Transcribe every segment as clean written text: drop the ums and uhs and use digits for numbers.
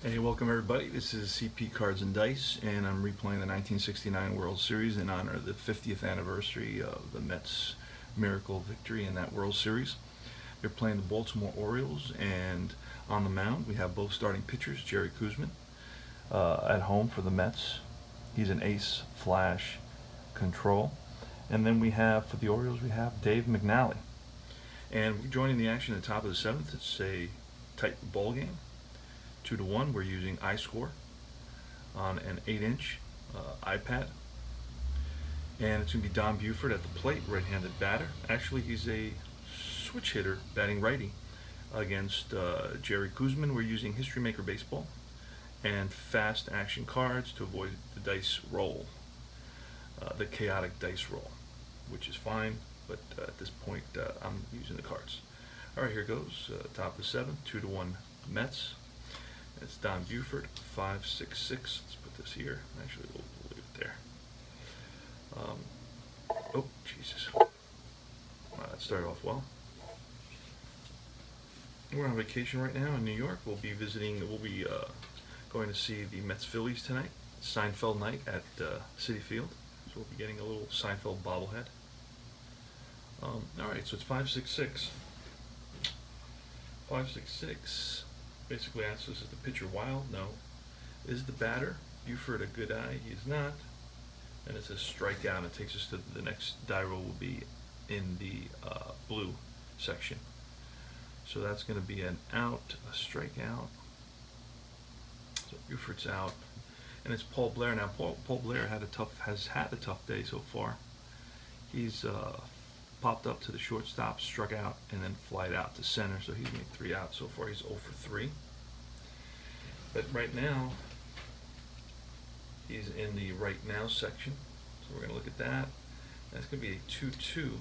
Hey, welcome everybody. This is CP Cards and Dice, and I'm replaying the 1969 World Series in honor of the 50th anniversary of the Mets' miracle victory in that World Series. They're playing the Baltimore Orioles, and on the mound we have both starting pitchers, Jerry Koosman, at home for the Mets. He's an ace, flash, control. And then we have, for the Orioles, we have Dave McNally. And we're joining the action at the top of the seventh. It's a tight ball game. 2-1. We're using iScore on an 8-inch iPad. And it's going to be Don Buford at the plate, right-handed batter. Actually, he's a switch hitter, batting righty, against Jerry Koosman. We're using History Maker Baseball and fast action cards to avoid the dice roll, the chaotic dice roll, which is fine, but at this point I'm using the cards. All right, here goes. Top of the seventh, 2-1 Mets. It's Don Buford, 5.66. Let's put this here. Actually, we'll leave it there. Oh, Jesus. Wow, that started off well. We're on vacation right now in New York. We'll be going to see the Mets Phillies tonight. Seinfeld night at Citi Field. So we'll be getting a little Seinfeld bobblehead. All right, so it's 5.66. 5.66. Basically asks us, is the pitcher wild? No. Is the batter Buford a good eye? He is not. And it says strikeout. It takes us to the next die roll will be in the blue section. So that's going to be an out, a strikeout. So Buford's out. And it's Paul Blair. Now Paul Blair has had a tough day so far. He's popped up to the shortstop, struck out, and then flied out to center. So he's made 3 outs so far. He's 0 for 3. But right now, he's in the right now section. So we're going to look at that. That's going to be a 2-2.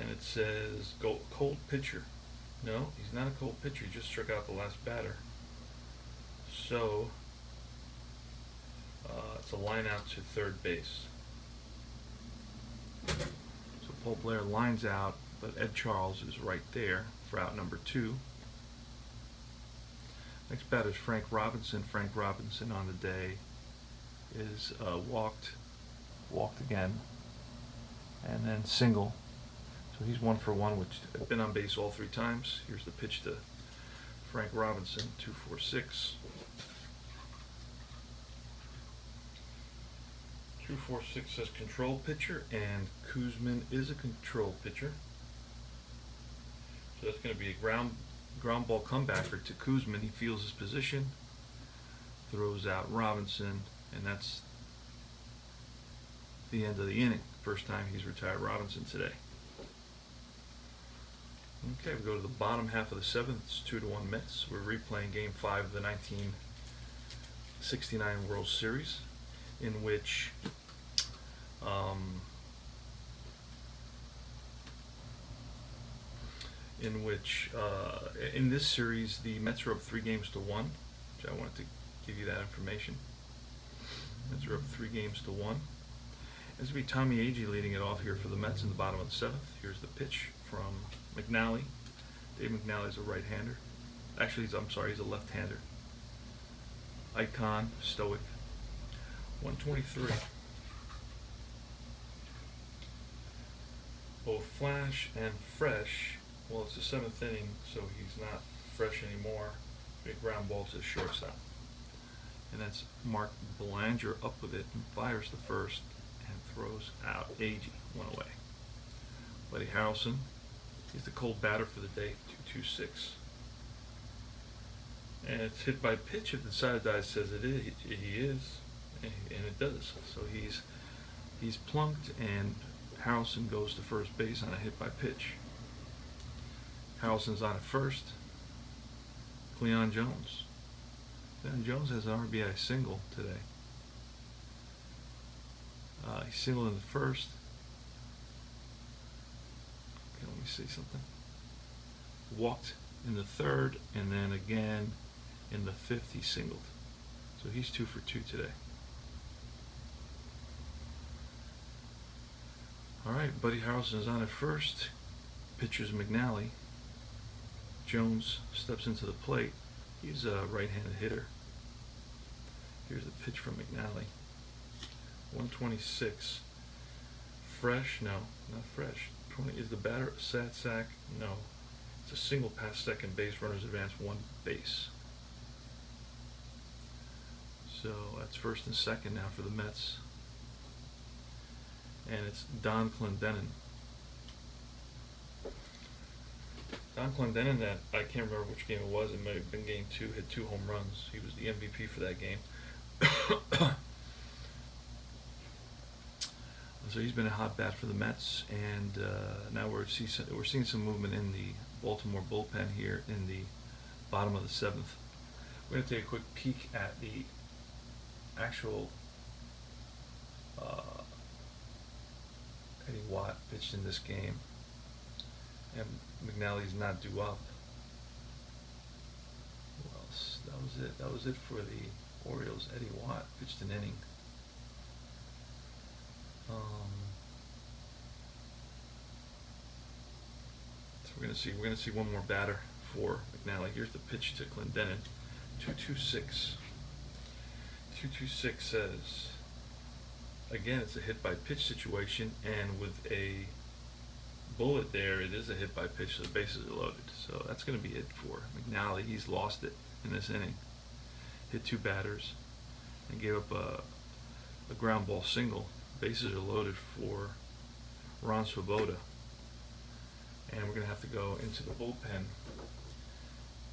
And it says cold pitcher. No, he's not a cold pitcher. He just struck out the last batter. So it's a line out to third base. So Paul Blair lines out, but Ed Charles is right there for out number 2. Next batter is Frank Robinson. Frank Robinson on the day is walked again, and then single. So he's 1 for 1, which has been on base all 3 times. Here's the pitch to Frank Robinson, 2-4-6. 2-4-6 says control pitcher, and Koosman is a control pitcher. So that's going to be a ground ball comebacker to Koosman. He feels his position, throws out Robinson, and that's the end of the inning. First time he's retired Robinson today. Okay, we go to the bottom half of the seventh. It's 2-1 Mets. We're replaying Game 5 of the 1969 World Series, in which in this series the Mets are up 3-1, which I wanted to give you that information. Mets are up 3-1. This will be Tommy Agee leading it off here for the Mets in the bottom of the seventh. Here's the pitch from McNally. Dave McNally is a right-hander. Actually, he's a left-hander. Icon, stoic. 123. Both flash and fresh. Well, it's the 7th inning, so he's not fresh anymore. Big ground ball to the shortstop. And that's Mark Belanger up with it and fires the first and throws out Agee. 1 away. Buddy Harrelson, he's the cold batter for the day, 2-2-6. And it's hit by pitch if the side die says it is. He is, and it does. So he's plunked, and Harrelson goes to first base on a hit by pitch. Harrelson's on at first. Cleon Jones. Cleon Jones has an RBI single today. He singled in the first. Okay, let me see something. Walked in the third, and then again in the fifth he singled. So he's 2 for 2 today. All right, Buddy Harrelson is on at first. Pitcher's McNally. Jones steps into the plate. He's a right-handed hitter. Here's the pitch from McNally. 126. Fresh? No, not fresh. 20 is the batter sack? No. It's a single past second base. Runners advance one base. So that's first and second now for the Mets. And it's Don Clendenon. Don Clendenon, that I can't remember which game it was. It might have been game 2. Hit 2 home runs. He was the MVP for that game. So he's been a hot bat for the Mets, and now we're seeing some movement in the Baltimore bullpen here in the bottom of the 7th. We're going to take a quick peek at the actual Eddie Watt pitched in this game, and McNally's not due up. Who else? That was it. That was it for the Orioles. Eddie Watt pitched an inning. So we're gonna see one more batter for McNally. Here's the pitch to Clendenon. 2-2-6. 2-2-6 says, again, it's a hit by pitch situation, and with a bullet there, it is a hit by pitch, so the bases are loaded. So that's going to be it for McNally. He's lost it in this inning. Hit 2 batters and gave up a ground ball single. Bases are loaded for Ron Swoboda. And we're going to have to go into the bullpen.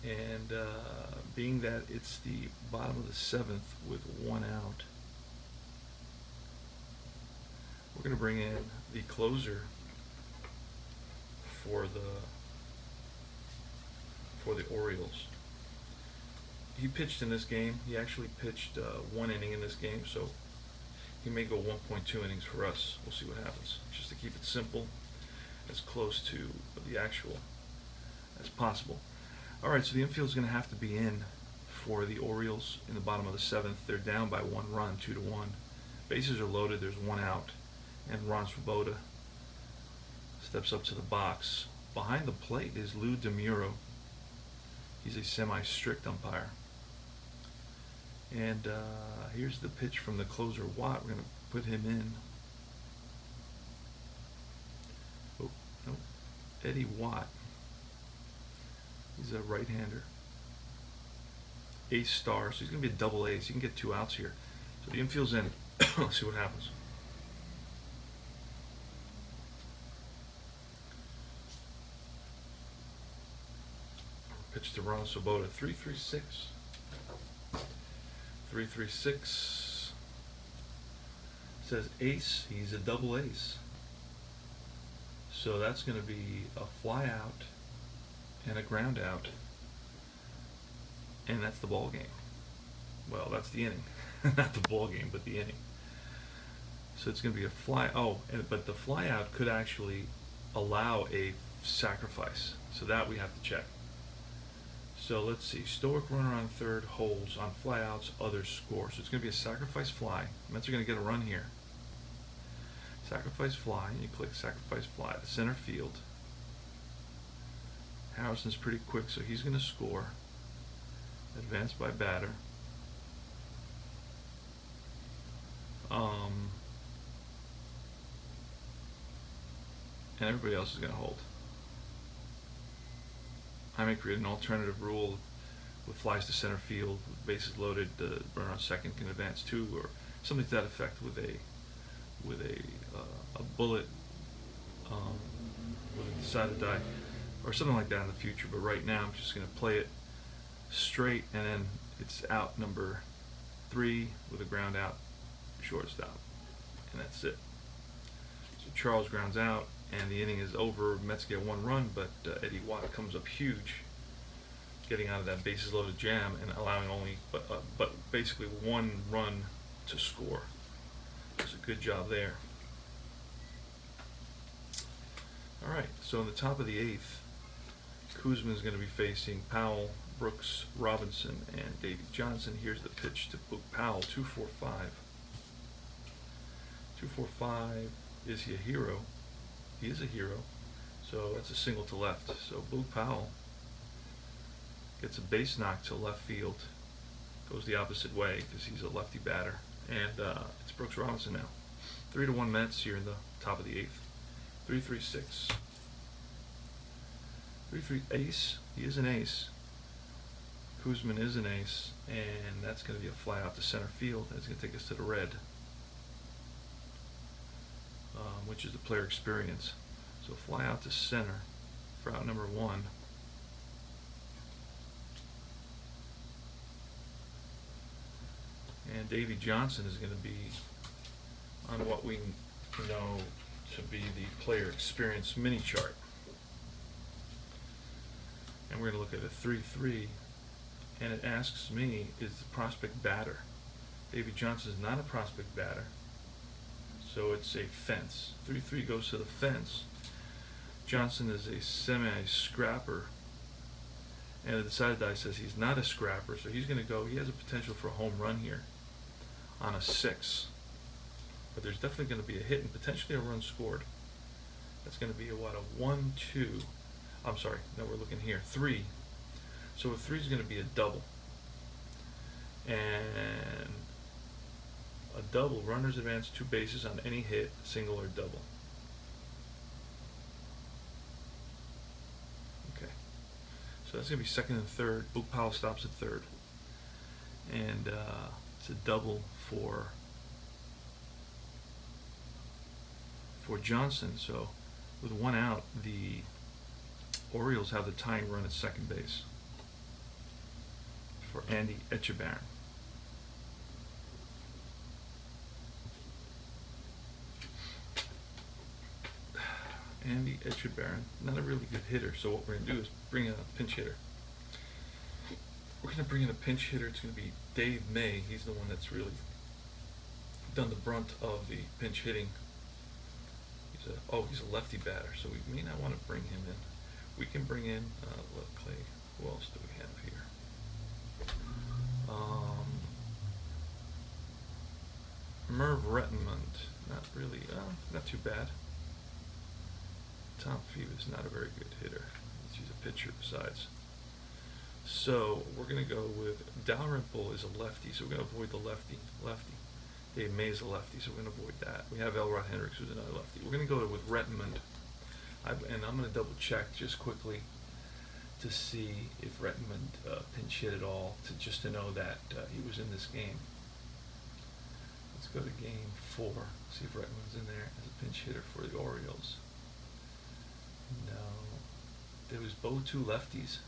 And being that it's the bottom of the 7th with 1 out, we're going to bring in the closer for the Orioles. He pitched in this game. He actually pitched 1 inning in this game, so he may go 1.2 innings for us. We'll see what happens. Just to keep it simple, as close to the actual as possible. All right, so the infield is going to have to be in for the Orioles in the bottom of the 7th. They're down by 1 run, 2-1. Bases are loaded. There's 1 out, and Ron Swoboda steps up to the box. Behind the plate is Lou DeMuro. He's a semi-strict umpire. And here's the pitch from the closer, Watt. We're going to put him in. Oh, no. Eddie Watt. He's a right-hander. Ace star, so he's going to be a double ace. You can get 2 outs here. So the infield's in. Let's see what happens. Pitch to Ron Swoboda. 3-3-6. 3-3-6. Says ace. He's a double ace. So that's going to be a fly out and a ground out, and that's the ball game. Well, that's the inning. Not the ball game, but the inning. So it's going to be a fly. But the fly out could actually allow a sacrifice. So that we have to check. So let's see. Stoic runner on third holds on flyouts. Others score. So it's going to be a sacrifice fly. Mets are going to get a run here. Sacrifice fly. And you click sacrifice fly to center field. Harrison's pretty quick, so he's going to score. Advanced by batter. And everybody else is going to hold. I may create an alternative rule with flies to center field, with bases loaded, the runner on second can advance 2, or something to that effect, with a bullet with a decided die, or something like that in the future. But right now, I'm just going to play it straight, and then it's out number 3 with a ground out, shortstop, and that's it. So Charles grounds out, and the inning is over. Mets get 1 run, but Eddie Watt comes up huge, getting out of that bases loaded jam and allowing only, but basically 1 run to score. It's a good job there. All right, so in the top of the 8th, Kuzma is going to be facing Powell, Brooks, Robinson, and Davey Johnson. Here's the pitch to Boog Powell, 2-4-5. 2-4-5. Is he a hero? He is a hero. So that's a single to left. So Boog Powell gets a base knock to left field, goes the opposite way because he's a lefty batter, and it's Brooks Robinson now. 3-1 Mets here in the top of the eighth. 3-3-6. 3-3 ace. He is an ace. Koosman is an ace, and that's going to be a fly out to center field. That's going to take us to the red, which is the player experience. So fly out to center for out number 1. And Davey Johnson is going to be on what we know to be the player experience mini chart. And we're going to look at a 3-3, and it asks me, is the prospect batter? Davey Johnson is not a prospect batter, so it's a fence. 3-3 goes to the fence. Johnson is a semi-scrapper, and the decided die says he's not a scrapper, so he's going to go, he has a potential for a home run here on a 6. But there's definitely going to be a hit and potentially a run scored. That's going to be a 1-2. I'm sorry, no, we're looking here, 3. So a 3 is going to be a double. And a double, runners advance 2 bases on any hit, single or double. Okay. So that's going to be second and third. Luke Powell stops at third. And it's a double for Johnson. So with 1 out, the Orioles have the tying run at second base for Andy Etchebarren. Andy Etchebarren, not a really good hitter, so what we're going to do is bring in a pinch hitter. We're going to bring in a pinch hitter. It's going to be Dave May. He's the one that's really done the brunt of the pinch hitting. He's a lefty batter, so we may not want to bring him in. We can bring in, Clay, who else do we have here? Merv Rettenmund, not really, not too bad. Tom Feeb is not a very good hitter. He's a pitcher besides. So we're going to go with Dalrymple is a lefty, so we're going to avoid the lefty. Dave May is a lefty, so we're going to avoid that. We have Elrod Hendricks, who's another lefty. We're going to go with Rettenmund. And I'm going to double check just quickly to see if Rettenmund pinch hit at all, just to know that he was in this game. Let's go to game 4, see if Rettenmund's in there as a pinch hitter for the Orioles. No. There was both 2 lefties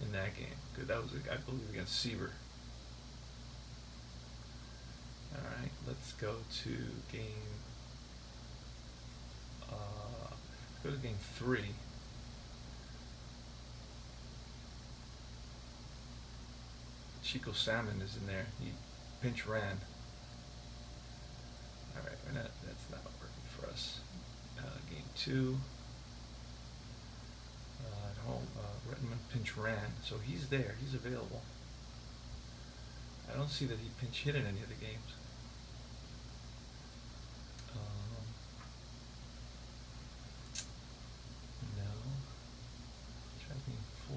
in that game. Good, that was, I believe, against Seaver. All right, let's go to game. Go to game 3. Chico Salmon is in there. He pinch ran. All right, that's not working for us. Game 2. At home, Rettenmund pinch ran, so he's there. He's available. I don't see that he pinch hit in any of the games. No. Try game 4.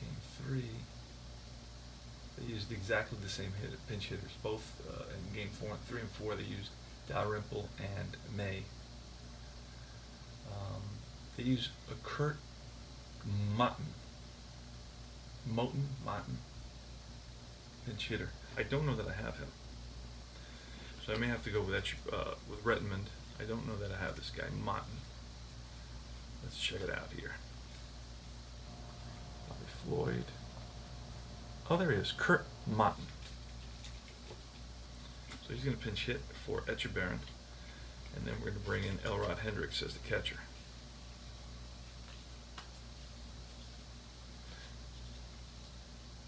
Game 3. They used exactly the same pinch hitters. Both in game 3 and 4 they used Dalrymple and May. They use a Kurt Motten, pinch hitter. I don't know that I have him, so I may have to go with Rettenmund. I don't know that I have this guy Motten. Let's check it out here. Bobby Floyd. Oh, there he is, Kurt Motten. So he's going to pinch hit for Etchebarren, and then we're going to bring in Elrod Hendricks as the catcher.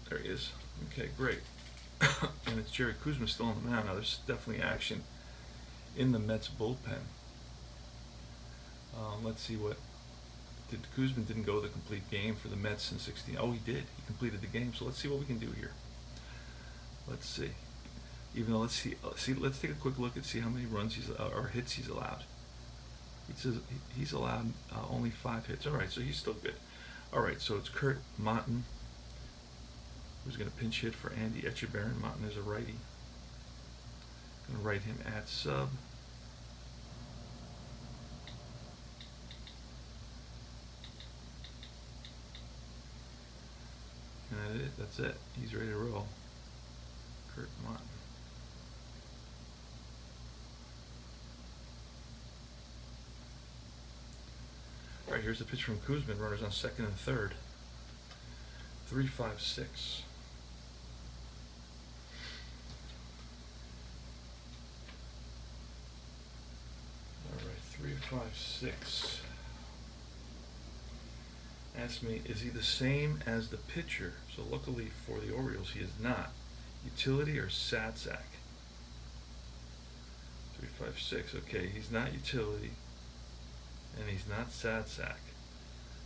There he is. Okay, great. And it's Jerry Koosman still on the mound. Now there's definitely action in the Mets bullpen. Let's see what Koosman didn't go the complete game for the Mets in 16. Oh, he did. He completed the game. So let's see what we can do here. Let's see. Even though let's take a quick look and see how many runs or hits he's allowed. He says he's allowed only 5 hits. All right, so he's still good. All right, so it's Kurt Monton who's going to pinch hit for Andy Etchebarren. Monton is a righty. Going to write him at sub. And that's it. He's ready to roll. Kurt Monton. All right, here's the pitch from Koosman. Runners on second and third. 3-5-6. All right, 3-5-6. Ask me, is he the same as the pitcher? So luckily for the Orioles, he is not. Utility or Satsack? 3-5-6. Okay, he's not utility, and he's not Satsack.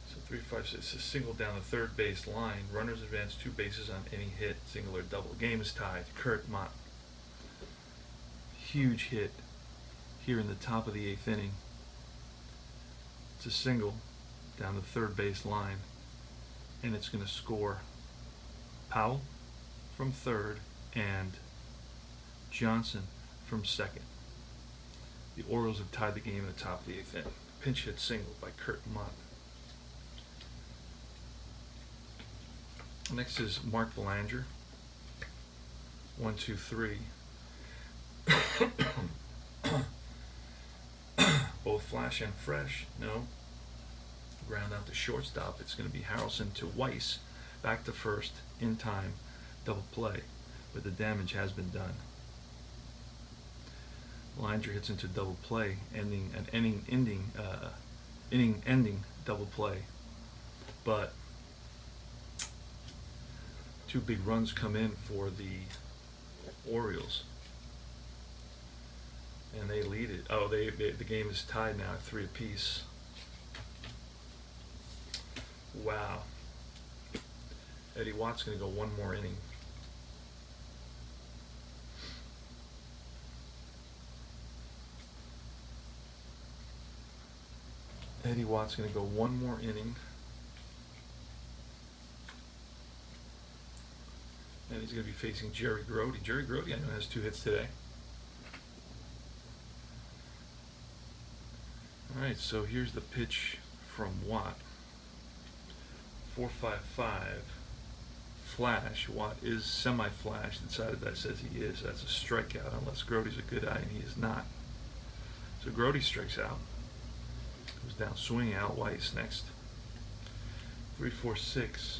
So 3-5-6. It's a single down the third base line. Runners advance 2 bases on any hit, single or double. Game is tied. Kurt Monton. Huge hit here in the top of the 8th inning. It's a single down the third base line, and it's going to score Powell from third and Johnson from second. The Orioles have tied the game in the top of the 8th inning. Pinch hit single by Kurt Monton. Next is Mark Belanger. 1-2-3. Both flash and fresh. No. Ground out to shortstop. It's going to be Harrelson to Weiss. Back to first in time. Double play. But the damage has been done. Belanger hits into double play, ending an inning-ending double play. But 2 big runs come in for the Orioles, and they lead it. Oh, the game is tied now at 3 apiece. Wow. Eddie Watt's going to go 1 more inning. Eddie Watt's going to go 1 more inning. And he's going to be facing Jerry Grody. Jerry Grody, I know, has 2 hits today. All right, so here's the pitch from Watt. 4-5-5. Flash. Watt is semi-flash. The side of that says he is. That's a strikeout, unless Grody's a good eye, and he is not. So Grody strikes out. Goes down, swinging out. Weiss next. 3-4-6.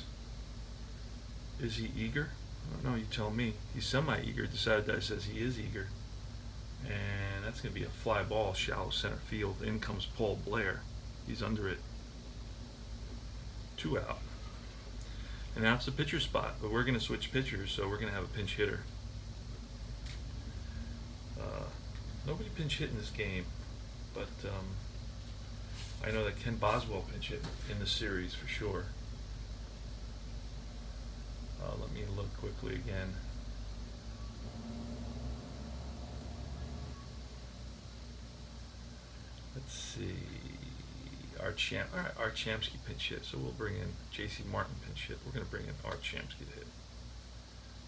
Is he eager? I don't know, you tell me. He's semi-eager. Decided that says he is eager. And that's going to be a fly ball, shallow center field. In comes Paul Blair. He's under it. 2 out. And now it's the pitcher spot, but we're going to switch pitchers, so we're going to have a pinch hitter. Nobody pinch hit in this game, but I know that Ken Boswell pinch hit in the series for sure. Let me look quickly again. Let's see. Art Shamsky pinch hit. So we'll bring in J.C. Martin pinch hit. We're going to bring in Art Shamsky to hit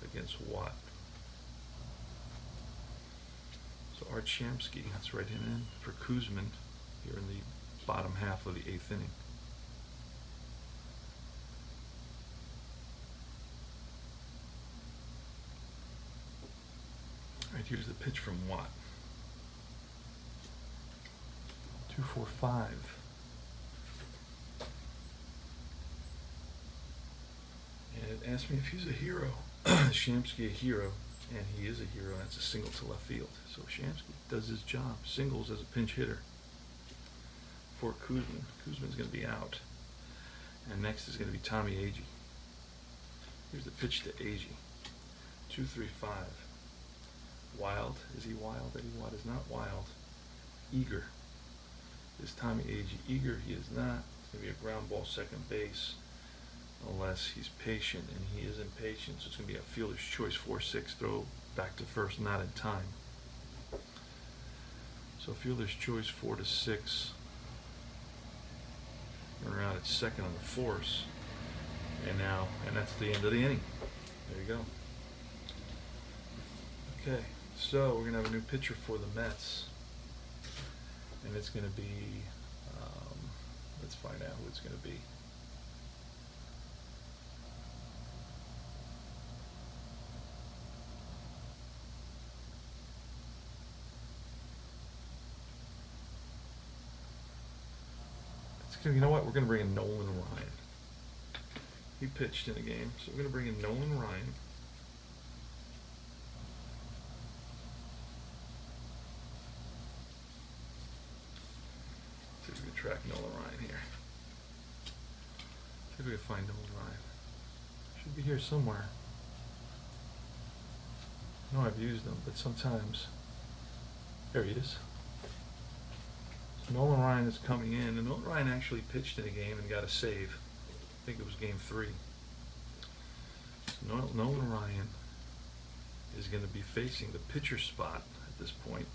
against Watt. So Art Shamsky, let's write him in for Koosman here in the bottom half of the 8th inning. All right, here's the pitch from Watt. 2-4-5. And it asked me if he's a hero. Shamsky a hero, and he is a hero. That's a single to left field. So Shamsky does his job. Singles as a pinch hitter for Koosman. Koosman's going to be out. And next is going to be Tommy Agee. Here's the pitch to Agee. 2-3-5. Wild. Is he wild? Eddie Watt is not wild. Eager. Is Tommy Agee eager? He is not. It's going to be a ground ball second base. Unless he's patient, and he is impatient. So it's going to be a fielder's choice 4-6 throw back to first, not in time. So fielder's choice 4 to 6. Runner out at second on the force. And that's the end of the inning. There you go. Okay, so we're going to have a new pitcher for the Mets. And it's going to be, let's find out who it's going to be. You know what? We're going to bring in Nolan Ryan. He pitched in a game, so we're going to bring in Nolan Ryan. See if we can track Nolan Ryan here. See if we can find Nolan Ryan. Should be here somewhere. I know I've used him, but sometimes. There he is. Nolan Ryan is coming in, and Nolan Ryan actually pitched in a game and got a save. I think it was game 3. So Nolan Ryan is going to be facing the pitcher spot at this point.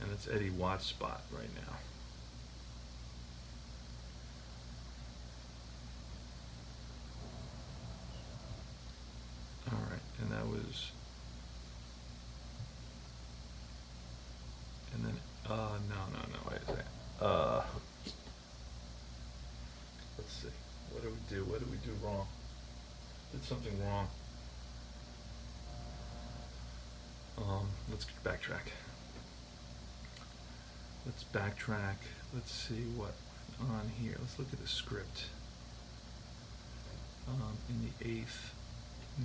And it's Eddie Watt's spot right now. All right, and that was, and then, no, wait a second. Let's see, what did we do? What did we do wrong? Did something wrong. Let's backtrack. Let's see what on here. Let's look at the script. In the 8th.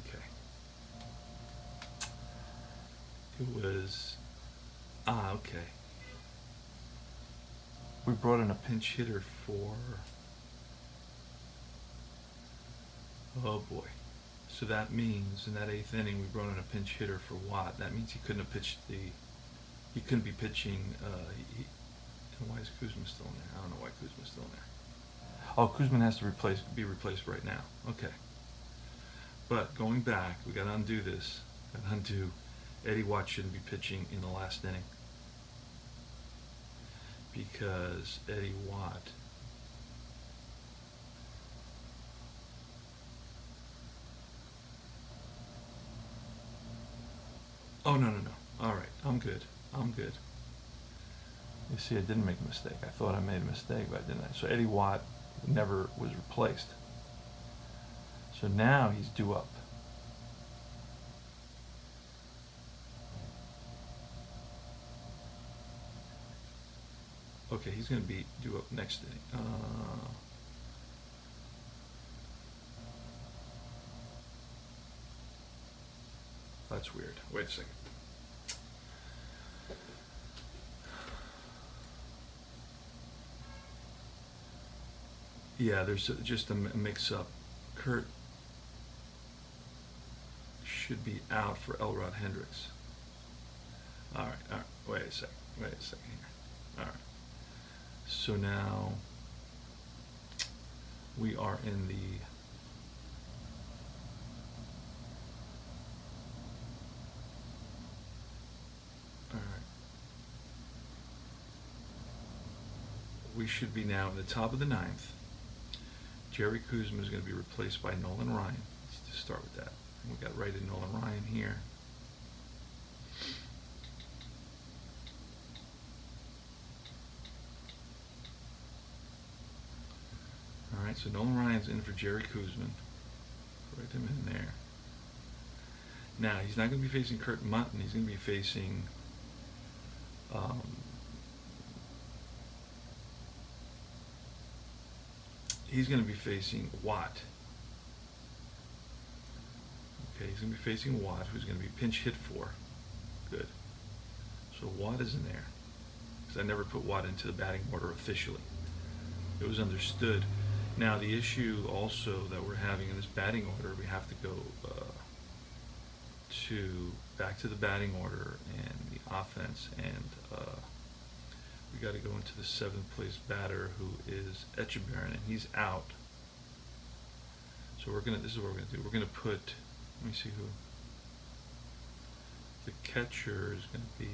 Okay. It was, okay. We brought in a pinch hitter for, oh boy. So that means in that 8th inning we brought in a pinch hitter for Watt. That means he couldn't have pitched he couldn't be pitching, and why is Kuzma still in there? I don't know why Kuzma's still in there. Oh, Kuzma has to be replaced right now. Okay. But going back, we got to undo this. Got to undo. Eddie Watt shouldn't be pitching in the last inning because Eddie Watt Oh, no. All right, I'm good. You see, I didn't make a mistake. I thought I made a mistake, but I didn't. So Eddie Watt never was replaced. So now he's due up. Okay, he's going to be due up next inning. That's weird. Wait a second. Yeah, there's just a mix-up. Kurt should be out for Elrod Hendricks. All right. Wait a second here. All right. So now we are in the we should be now in the top of the 9th. Jerry Kuzma is going to be replaced by Nolan Ryan. Let's just start with that. We got right in Nolan Ryan here. All right, so Nolan Ryan's in for Jerry Kuzma. Write him in there. Now, he's not going to be facing Kurt Mutton. He's going to be facing Watt. Okay, he's going to be facing Watt, who's going to be pinch hit for. Good. So Watt is in there. Because I never put Watt into the batting order officially. It was understood. Now, the issue also that we're having in this batting order, we have to go back to the batting order and the offense, and we got to go into the 7th place batter, who is Etchebarren, and he's out. So this is what we're gonna do. We're gonna put, let me see who. The catcher is gonna be,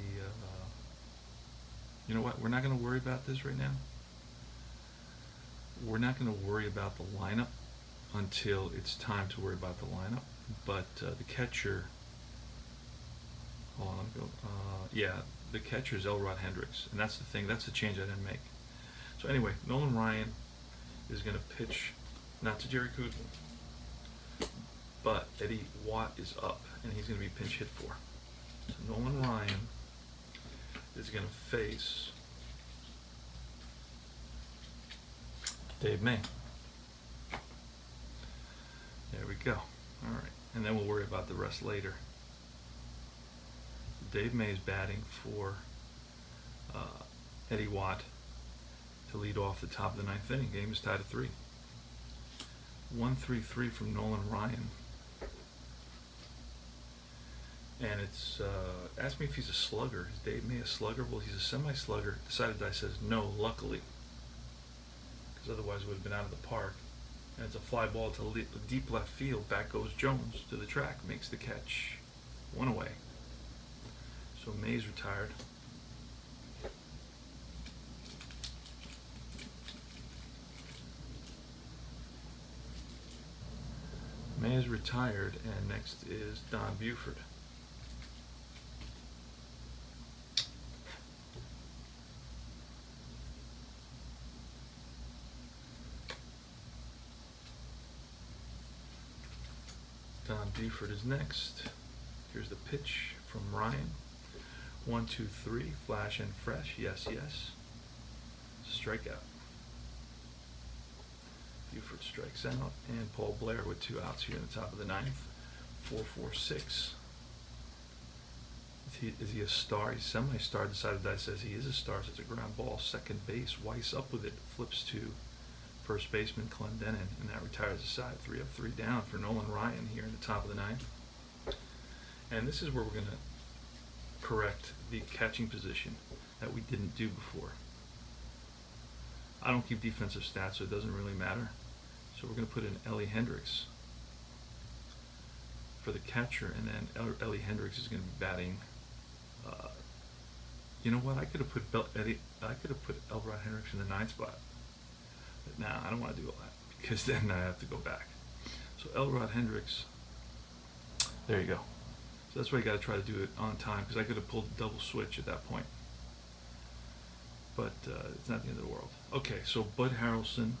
you know what, we're not gonna worry about this right now. We're not gonna worry about the lineup until it's time to worry about the lineup. But the catcher, hold on, let me go, yeah, the catcher is Elrod Hendricks, and that's the thing, that's the change I didn't make. So anyway, Nolan Ryan is gonna pitch, not to Jerry Kuzma, but Eddie Watt is up, and he's going to be pinch hit for. So Nolan Ryan is going to face Dave May. There we go. All right, and then we'll worry about the rest later. Dave May is batting for Eddie Watt to lead off the top of the 9th inning. Game is tied at 3. 1-3-3 from Nolan Ryan. And it's, asked me if he's a slugger. Is Dave May a slugger? Well, he's a semi-slugger. Decided I says no, luckily. Because otherwise it would have been out of the park. And it's a fly ball to deep left field. Back goes Jones to the track. Makes the catch. 1 away. So May's retired. May is retired, and next is Don Buford. Don Buford is next. Here's the pitch from Ryan. 1-2-3, flash and fresh. Yes, yes. Strikeout. Buford strikes out, and Paul Blair with 2 outs here in the top of the 9th. 4-4-6. Is he a star? He's semi-star. Decided that says he is a star. So it's a ground ball, second base. Weiss up with it, flips to first baseman Clendenin, and that retires the side. 3 up, 3 down for Nolan Ryan here in the top of the 9th. And this is where we're going to correct the catching position that we didn't do before. I don't keep defensive stats, so it doesn't really matter. So we're going to put in Ellie Hendricks for the catcher, and then Ellie Hendricks is going to be batting. You know what? I could have put Elrod Hendricks in the 9th spot. But nah, I don't want to do all that because then I have to go back. So Elrod Hendricks. There you go. So that's why you got to try to do it on time, because I could have pulled a double switch at that point. But it's not the end of the world. Okay, so Bud Harrelson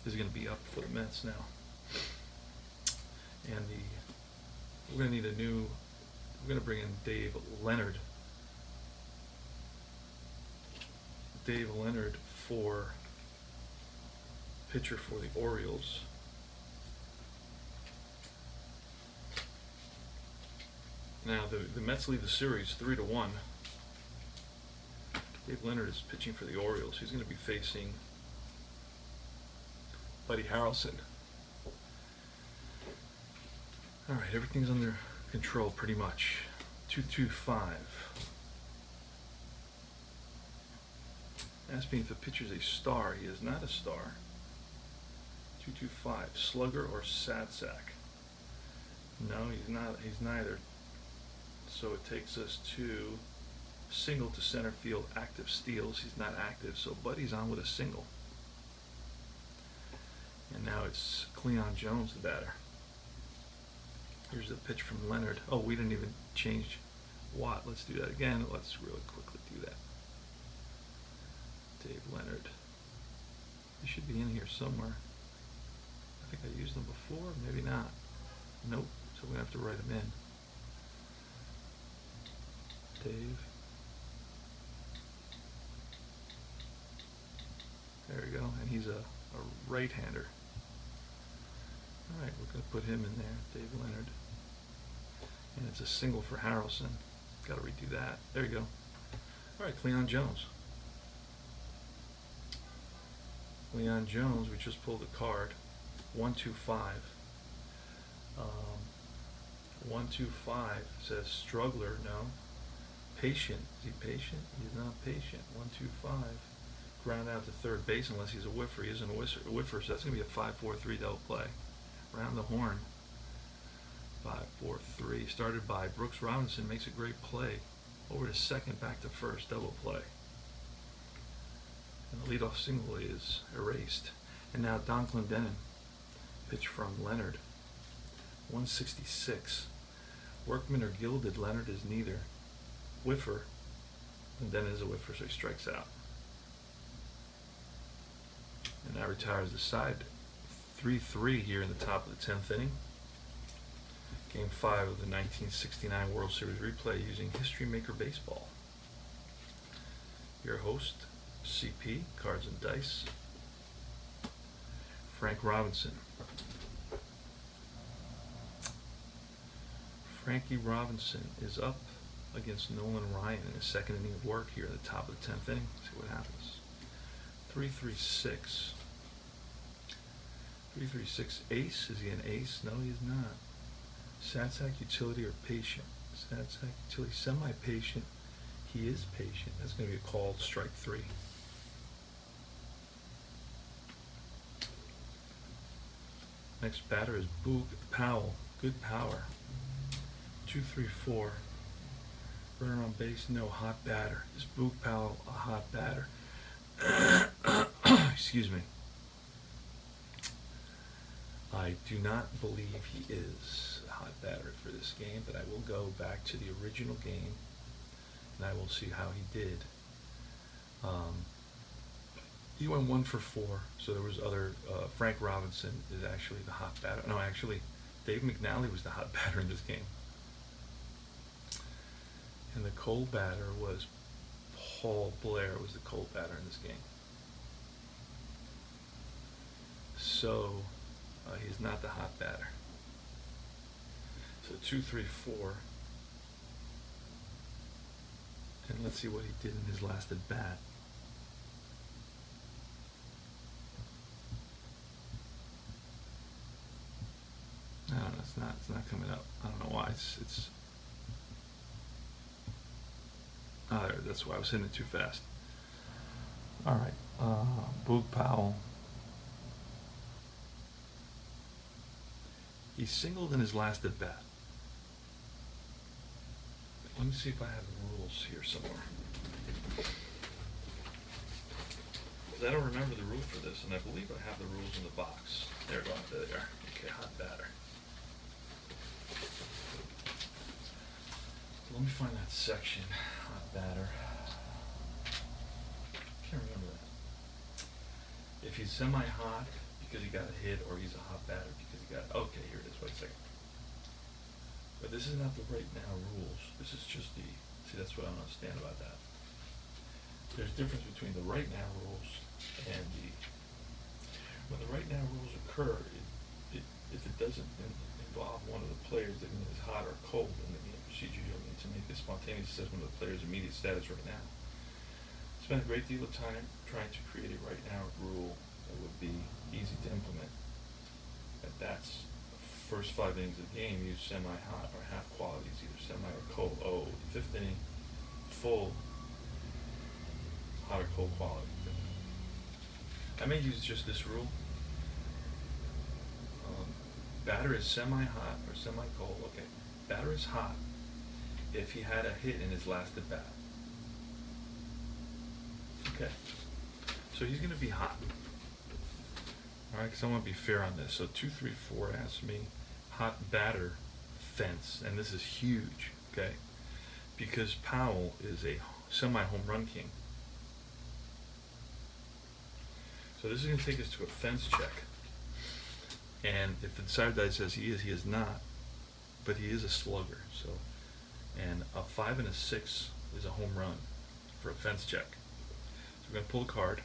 is going to be up for the Mets now. And we're going to need we're going to bring in Dave Leonard. Dave Leonard for pitcher for the Orioles. Now the Mets lead the series 3-1. Dave Leonard is pitching for the Orioles. He's going to be facing Buddy Harrelson. All right, everything's under control pretty much. 2-2-5. Ask me if the pitcher's a star. He is not a star. 2-2-5. Slugger or sad sack? No, he's not. He's neither. So it takes us to single to center field, active steals. He's not active, so Buddy's on with a single. And now it's Cleon Jones, the batter. Here's the pitch from Leonard. Oh, we didn't even change Watt. Let's do that again. Let's really quickly do that. Dave Leonard. He should be in here somewhere. I think I used him before, maybe not. Nope, so we're going to have to write him in. Dave. There we go, and he's a right-hander. All right, we're going to put him in there, Dave Leonard. And it's a single for Harrelson. Got to redo that. There you go. All right, Cleon Jones. Cleon Jones, we just pulled a card. 1-2-5. 1-2-5 says struggler, no. patient. Is he patient? He's not patient. 1-2-5. Ground out to third base unless he's a whiffer. He isn't a whiffer, so that's going to be a 5-4-3 double play. Round the horn. 5-4-3. Started by Brooks Robinson. Makes a great play. Over to second, back to first. Double play. And the leadoff single is erased. And now Don Clendenin. Pitch from Leonard. 166. Workman or gilded. Leonard is neither. Whiffer. Clendenin is a whiffer, so he strikes out. And that retires the side. 3-3 here in the top of the 10th inning. Game 5 of the 1969 World Series replay using History Maker Baseball. Your host, CP, Cards and Dice. Frank Robinson. Frankie Robinson is up against Nolan Ryan in his second inning of work here at the top of the 10th inning. Let's see what happens. 3-3-6. 3-3-6 ace. Is he an ace? No, he is not. Satsack utility or patient? Satsack utility, semi-patient. He is patient. That's going to be a called strike 3. Next batter is Boog Powell. Good power. 2-3-4. Runner on base, no. Hot batter. Is Boog Powell a hot batter? Excuse me. I do not believe he is a hot batter for this game, but I will go back to the original game and I will see how he did. He went 1 for 4, so there was other. Frank Robinson is actually the hot batter. No, actually, Dave McNally was the hot batter in this game. And the cold batter was Paul Blair was the cold batter in this game. So he's not the hot batter. So 2-3-4. And let's see what he did in his last at bat. No, it's not coming up. I don't know why. It's that's why I was hitting it too fast. All right, Boog Powell. He singled in his last at bat. Let me see if I have the rules here somewhere. Because I don't remember the rule for this, and I believe I have the rules in the box. There they are. Okay, hot batter. Let me find that section. Hot batter. Can't remember that. If he's semi-hot because he got a hit, or he's a hot batter because he got. Okay, here it is. Wait a second. But this is not the right now rules. This is just the. See, that's what I don't understand about that. There's a difference between the right now rules and the. When the right now rules occur, if it doesn't involve one of the players that is hot or cold in the game procedure, you'll need to make a spontaneous assessment of the player's immediate status right now. Spent a great deal of time trying to create a right now rule that would be easy to implement. And that's first 5 innings of the game, use semi-hot or half qualities, either semi or cold. Oh, the 5th inning, full hot or cold quality. I may use just this rule. Batter is semi-hot or semi-cold. Okay, batter is hot if he had a hit in his last at bat. Okay, so he's going to be hot. All right, because I want to be fair on this. So 2-3-4 asks me hot batter fence, and this is huge. Okay, because Powell is a semi-home run king. So this is going to take us to a fence check. And if the decider die says he is not, but he is a slugger. So, and a 5 and a 6 is a home run for a fence check. So we're going to pull a card.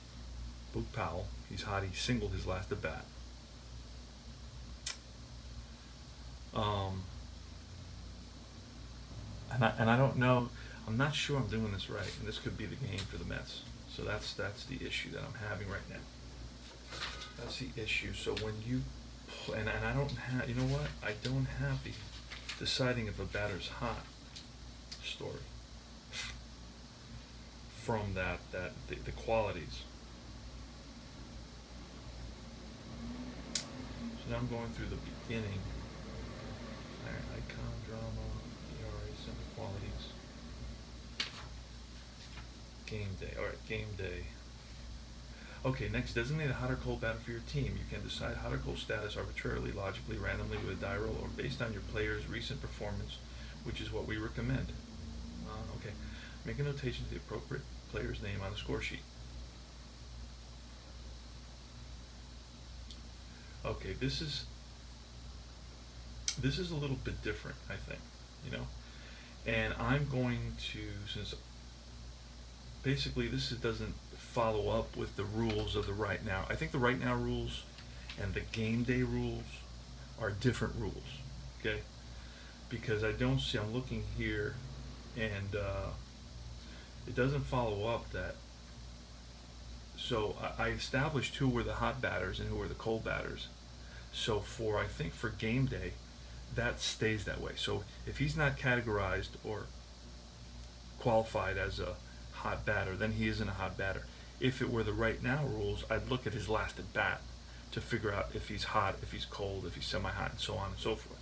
Boog Powell, he's hot. He singled his last at bat. And I don't know. I'm not sure I'm doing this right, and this could be the game for the Mets. So that's the issue that I'm having right now. That's the issue. So when you and I don't have, you know what? I don't have the deciding if a batter's hot story. from the qualities. So now I'm going through the beginning. Alright, icon, drama, ERA, semi-qualities. Game day. Alright, game day. Okay, next, designate a hot or cold batter for your team. You can decide hot or cold status arbitrarily, logically, randomly with a die roll, or based on your player's recent performance, which is what we recommend. Okay, make a notation to the appropriate player's name on the score sheet. Okay, this is a little bit different, I think, and I'm going to, since basically this doesn't follow up with the rules of the right now. I think the right now rules and the game day rules are different rules, okay? Because I'm looking here, and it doesn't follow up that. So I established who were the hot batters and who were the cold batters. So I think for game day, that stays that way. So if he's not categorized or qualified as a hot batter, then he isn't a hot batter. If it were the right now rules, I'd look at his last at bat to figure out if he's hot, if he's cold, if he's semi-hot, and so on and so forth.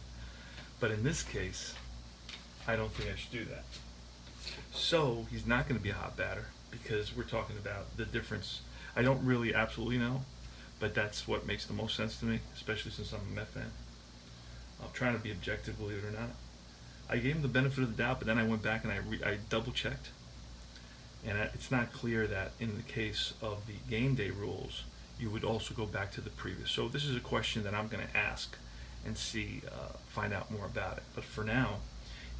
But in this case, I don't think I should do that. So he's not going to be a hot batter because we're talking about the difference. I don't really absolutely know, but that's what makes the most sense to me, especially since I'm a Met fan. I'm trying to be objective, believe it or not. I gave him the benefit of the doubt, but then I went back and I double-checked. And it's not clear that in the case of the game day rules, you would also go back to the previous. So this is a question that I'm going to ask and find out more about it. But for now,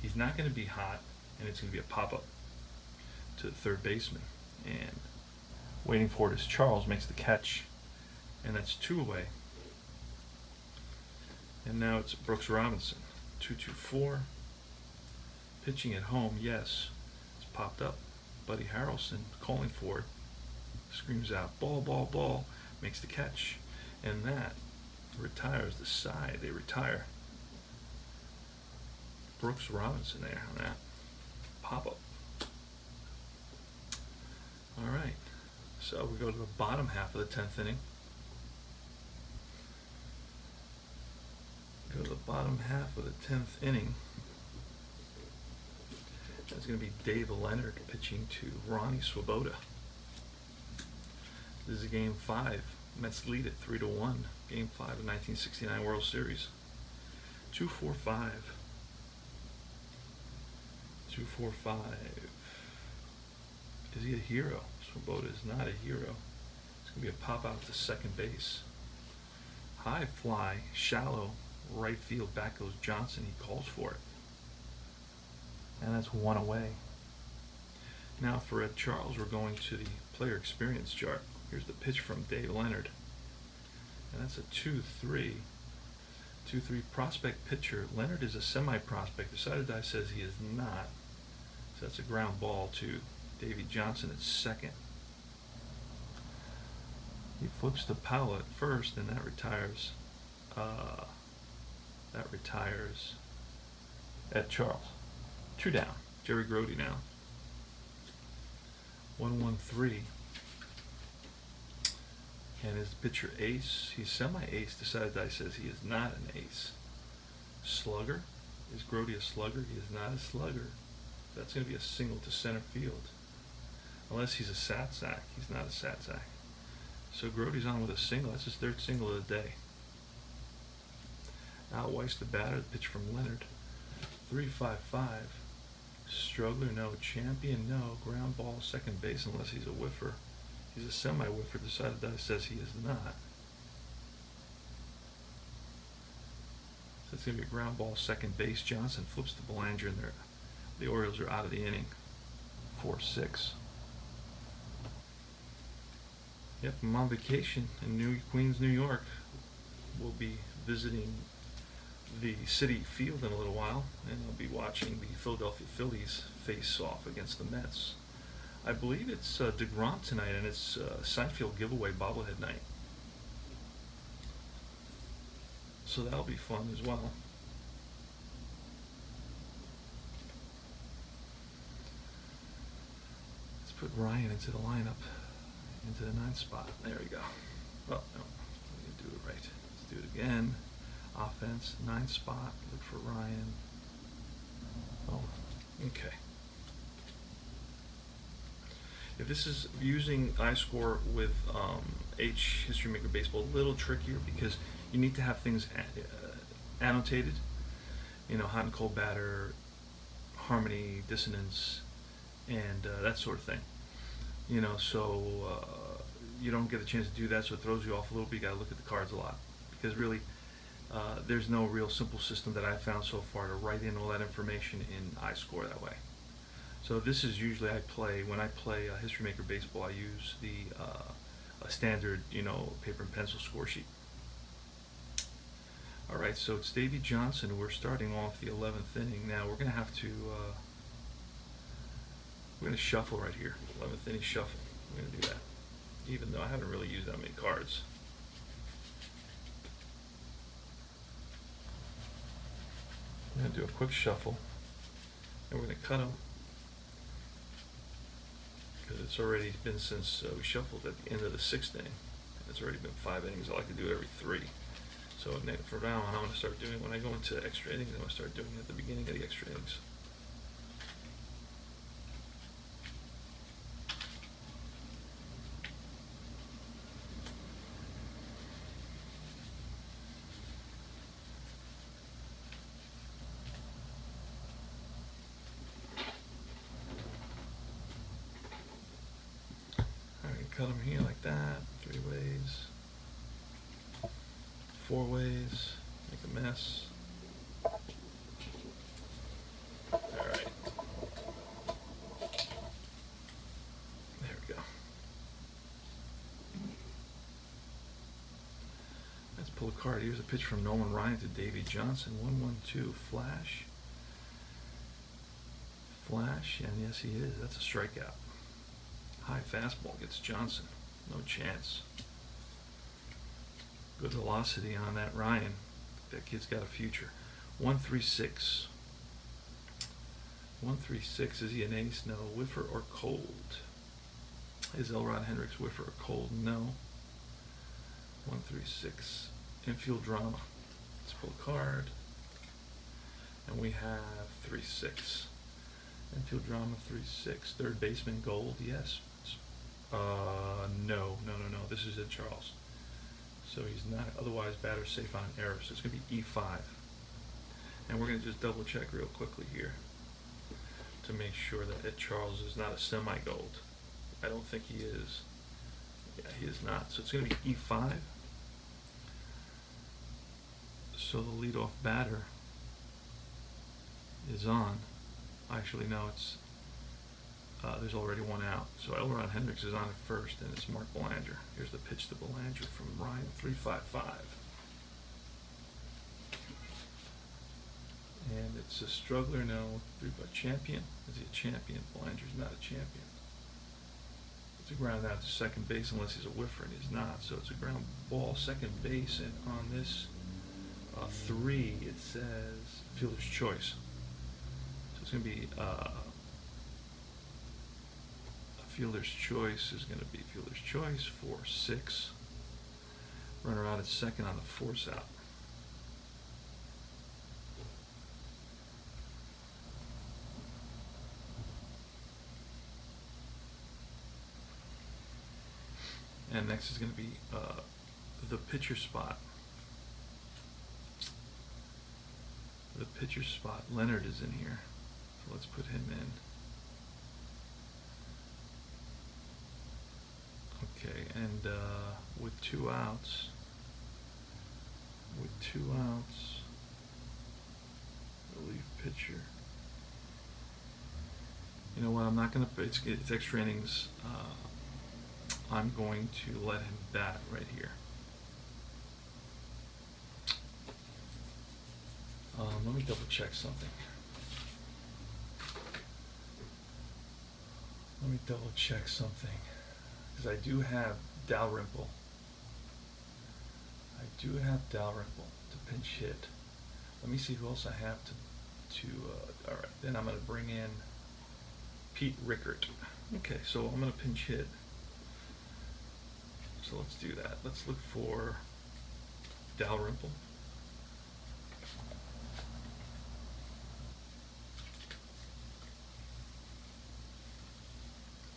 he's not going to be hot, and it's going to be a pop-up to the third baseman. And waiting for it is Charles, makes the catch, and that's 2 away. And now it's Brooks Robinson, 2-2-4. Pitching at home, yes, it's popped up. Buddy Harrelson calling for it, screams out, ball, ball, ball, makes the catch, and that retires the side. They retire Brooks Robinson there on that pop-up. All right, so we go to the bottom half of the 10th inning. Go to the bottom half of the 10th inning. That's going to be Dave Leonard pitching to Ronnie Swoboda. This is game 5. Mets lead it 3-1. Game 5 of 1969 World Series. 2-4-5. 2-4-5. Is he a hero? Swoboda is not a hero. It's going to be a pop out to second base. High fly, shallow, right field. Back goes Johnson. He calls for it. And that's 1 away. Now for Ed Charles, we're going to the player experience chart. Here's the pitch from Dave Leonard. And that's a 2-3. 2-3 prospect pitcher. Leonard is a semi-prospect. The side of die says he is not. So that's a ground ball to Davey Johnson at second. He flips to Powell at first, and that retires Ed Charles. 2 down. Jerry Grody now. 1-1-3. And his pitcher ace, he's semi-ace. The side die says he is not an ace. Slugger. Is Grody a slugger? He is not a slugger. That's going to be a single to center field. Unless he's a sat sack. He's not a sat sack. So Grody's on with a single. That's his 3rd single of the day. Out Weiss the batter. The pitch from Leonard. 3-5-5. Struggler, no. Champion, no. Ground ball, second base, unless he's a whiffer. He's a semi-whiffer. The side of the die says he is not. So it's going to be a ground ball, second base. Johnson flips to Belanger, and the Orioles are out of the inning. 4-6. Yep, I'm on vacation in Queens, New York. We'll be visiting the Citi Field in a little while, and I'll be watching the Philadelphia Phillies face off against the Mets. I believe it's DeGrom tonight, and it's Seinfeld giveaway bobblehead night. So that'll be fun as well. Let's put Ryan into the lineup, into the 9th spot. There we go. Oh, no, we didn't do it right. Let's do it again. Offense, 9th spot. Look for Ryan. Oh, okay. If this is using iScore with H History Maker Baseball, a little trickier because you need to have things annotated. You know, hot and cold batter, harmony, dissonance, and that sort of thing. You know, so you don't get a chance to do that, so it throws you off a little bit. You gotta look at the cards a lot because really there's no real simple system that I've found so far to write in all that information in iScore that way. So this is usually when I play History Maker Baseball, I use the a standard, you know, paper and pencil score sheet. All right, so it's Davey Johnson. We're starting off the 11th inning. Now we're going to have to we're going to shuffle right here. 11th inning shuffle. We're going to do that, even though I haven't really used that many cards. We're going to do a quick shuffle, and we're going to cut them because it's already been since we shuffled at the end of the 6th inning. It's already been 5 innings. I like to do it every 3. So from now on, I'm going to start doing it when I go into extra innings. I'm going to start doing it at the beginning of the extra innings. All right, cut them here like that, 3 ways. 4 ways, make a mess. Alright. There we go. Let's pull a card. Here's a pitch from Nolan Ryan to Davey Johnson. 1-1-2. Flash. Flash, and yes he is. That's a strikeout. High fastball gets Johnson. No chance. Good velocity on that Ryan. That kid's got a future. 1-3-6. 1-3-6. Is he an ace? No. Whiffer or cold? Is Elrod Hendricks whiffer or cold? No. 1-3-6. Infield drama. Let's pull a card. And we have 3-6. Infield drama 3-6. Third baseman gold? Yes. No. This is Ed Charles. So he's not, otherwise batter safe on error. So it's going to be E5. And we're going to just double check real quickly here to make sure that Ed Charles is not a semi-gold. I don't think he is. Yeah, he is not. So it's going to be E5. So the leadoff batter is on. Actually, no, it's there's already one out. So Elrod Hendricks is on at first, and it's Mark Belanger. Here's the pitch to Belanger from Ryan, 3-5-5. And it's a struggler, no. 3-5 champion. Is he a champion? Belanger's not a champion. It's a ground out to second base unless he's a whiffer, and he's not. So it's a ground ball, second base, and on this 3, it says fielder's choice. So it's going to be fielder's choice is going to be fielder's choice for 6. Runner out at second on the force out. And next is going to be the pitcher spot. The pitcher spot, Leonard is in here. So let's put him in. Okay, and with 2 outs, relief pitcher. You know what? I'm not going to. It's extra innings. I'm going to let him bat right here. Let me double check something. Because I do have Dalrymple. To pinch hit. Let me see who else I have to all right, then I'm going to bring in Pete Rickert. Okay, so I'm going to pinch hit. So let's do that. Let's look for Dalrymple.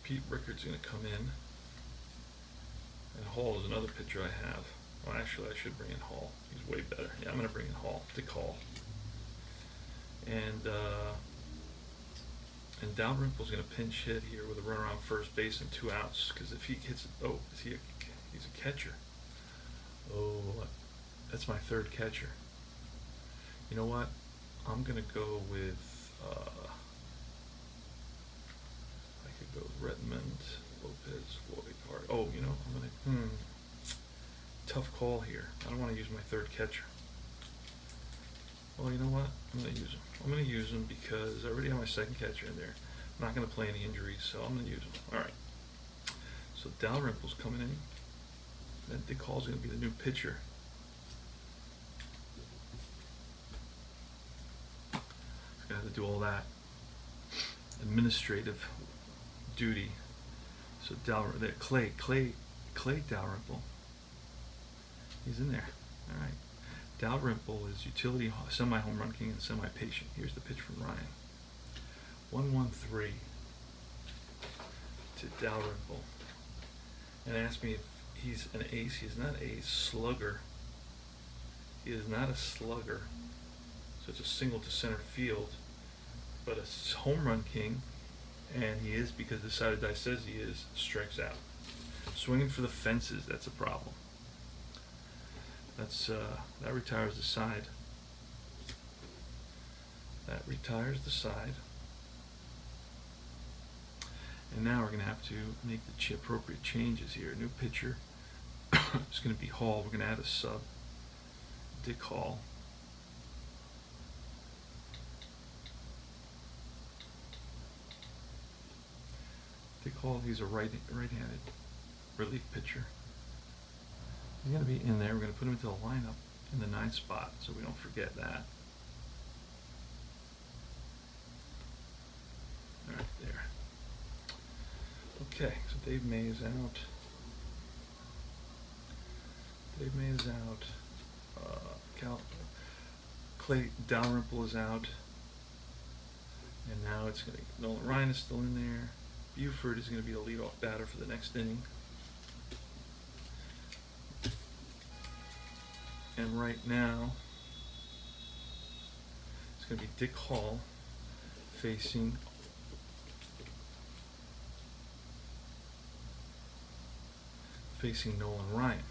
Pete Rickard's going to come in. And Hall is another pitcher I have. Well, actually, I should bring in Hall. He's way better. Yeah, I'm going to bring in Hall. Dick Hall. And Dalrymple's going to pinch hit here with a runner on first base and 2 outs. Because if he hits it, oh, he's a catcher. Oh, that's my third catcher. You know what? I'm going to go with, I could go with Redmond, Lopez, Floyd, Hart. Oh, you know, I'm going to, tough call here. I don't want to use my third catcher. Well, you know what? I'm going to use him. I'm going to use him because I already have my second catcher in there. I'm not going to play any injuries, so I'm going to use him. All right. So Dalrymple's coming in. Then Dick Hall's going to be the new pitcher. He's going to have to do all that administrative duty. So Clay Dalrymple. He's in there. All right. Dalrymple is utility, semi-home run king, and semi-patient. Here's the pitch from Ryan. 1-1-3 to Dalrymple. And ask me if he's an ace. He's not a slugger. He is not a slugger. So it's a single to center field. But a home run king, and he is, because the side of dice says he is, strikes out. Swinging for the fences, that's a problem. That retires the side. That retires the side. And now we're going to have to make the appropriate changes here. New pitcher. It's going to be Hall. We're going to add a sub. Dick Hall. Dick Hall, he's a right-handed relief pitcher. He's going to be in there. We're going to put him into the lineup in the 9th spot so we don't forget that. All right, there. Okay, so Dave May is out. Dave May is out. Clay Dalrymple is out. And now it's going to, Nolan Ryan is still in there. Buford is going to be the leadoff batter for the next inning. And right now, it's going to be Dick Hall facing Nolan Ryan.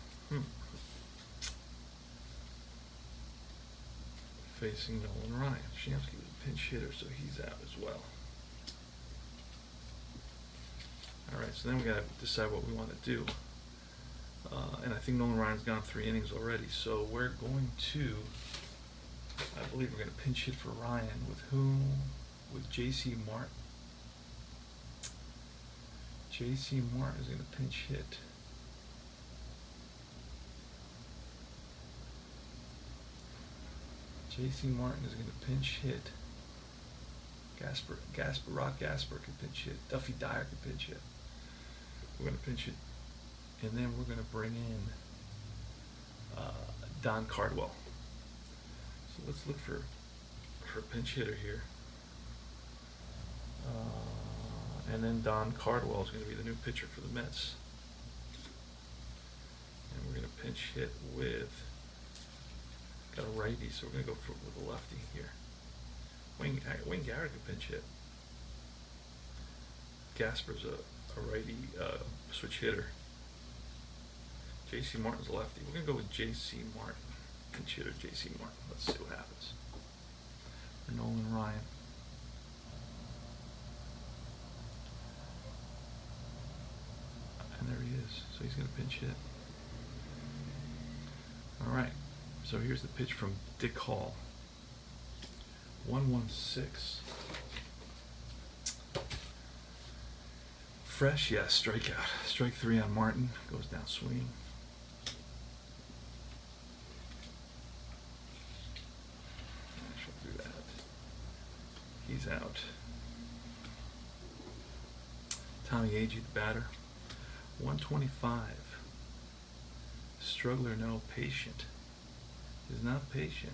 Facing Nolan Ryan. Shamsky was a pinch hitter, so he's out as well. All right, so then we got to decide what we want to do. And I think Nolan Ryan's gone 3 innings already, so we're going to, I believe we're going to pinch hit for Ryan. With whom? With J.C. Martin. J.C. Martin is going to pinch hit. J.C. Martin is going to pinch hit. Rock Gasper can pinch hit. Duffy Dyer can pinch hit. We're going to pinch hit. And then we're going to bring in Don Cardwell. So let's look for a pinch hitter here. And then Don Cardwell is going to be the new pitcher for the Mets. And we're going to pinch hit with, got a righty, so we're going to go with a lefty here. Wayne Garrett can pinch hit. Gasper's a righty switch hitter. J.C. Martin's a lefty. We're going to go with J.C. Martin. Pinch hitter J.C. Martin. Let's see what happens. For Nolan Ryan. And there he is. So he's going to pinch hit. All right. So here's the pitch from Dick Hall. 1-1-6. Fresh, yes, strikeout. Strike 3 on Martin. Goes down swinging. I shall do that. He's out. Tommy Agee, the batter. 125. Struggler, no. Patient. He's not patient.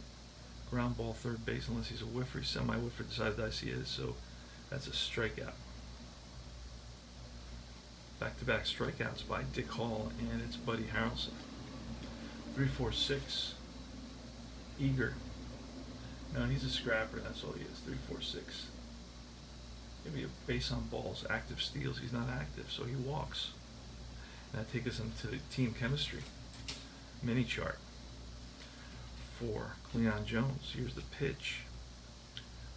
Ground ball, third base, unless he's a whiffer. He's semi-whiffer, decided I see is, so that's a strikeout. Back-to-back strikeouts by Dick Hall, and it's Buddy Harrelson. 3-4-6. Eager. No, he's a scrapper, that's all he is. 3-4-6. Maybe a base on balls, active steals. He's not active, so he walks. And that takes us into the team chemistry mini chart for Cleon Jones. Here's the pitch.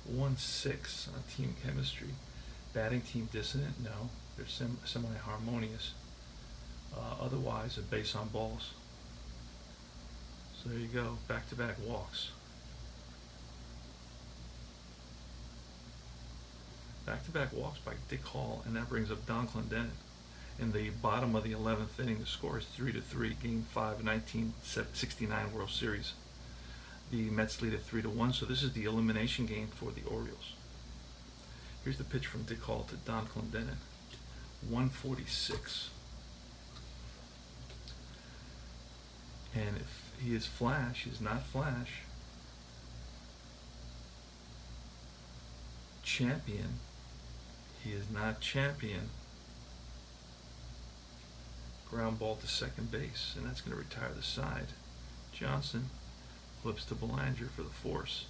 1-6 on team chemistry. Batting team dissonant? No. They're semi-harmonious. Otherwise, a base on balls. So there you go. Back-to-back walks. Back-to-back walks by Dick Hall, and that brings up Don Clendenin. In the bottom of the 11th inning, the score is 3-3, Game 5, 1969 World Series. The Mets lead at 3-1, so this is the elimination game for the Orioles. Here's the pitch from Dick Hall to Don Clendenin. 146. And if he is flash, he's not flash. Champion. He is not champion. Ground ball to second base, and that's going to retire the side. Johnson flips to Belanger for the force.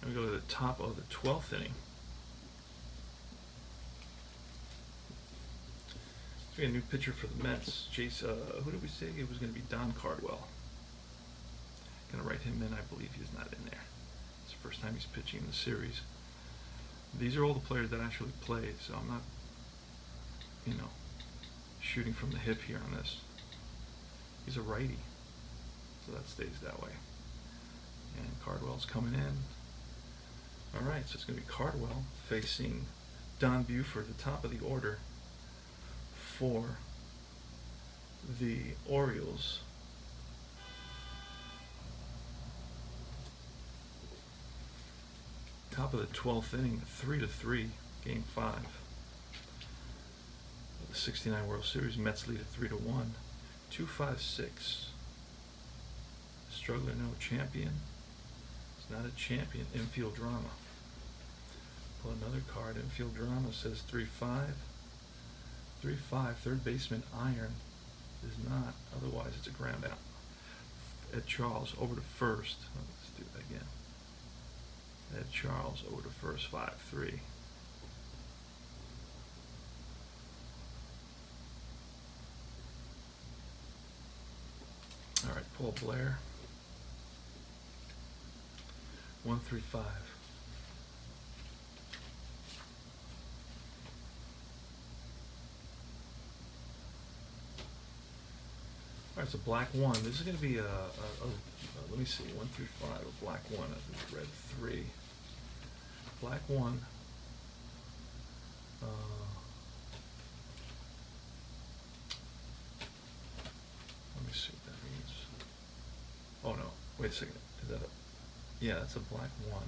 And we go to the top of the 12th inning. We got a new pitcher for the Mets. Who did we say? It was going to be Don Cardwell. Going to write him in. I believe he's not in there. It's the first time he's pitching in the series. These are all the players that actually played, so I'm not, shooting from the hip here on this. He's a righty, so that stays that way. And Cardwell's coming in. All right, so it's going to be Cardwell facing Don Buford, the top of the order for the Orioles. Top of the 12th inning, 3-3, Game 5. The 69 World Series, Mets lead at 3-1. 2-5-6. Struggler, no. Champion. It's not a champion. Infield drama. Pull another card. Infield drama says 3-5. 3-5. Third baseman Iron is not. Otherwise, it's a ground out. Ed Charles over to first. Let's do that again. Ed Charles over to first. 5-3. All right, Paul Blair. 1-3-5. All right, it's a black 1. This is going to be let me see, 1-5, a black 1. I think red 3. Black 1. Let me see what that means. Oh no, wait a second. Is that yeah, that's a black 1.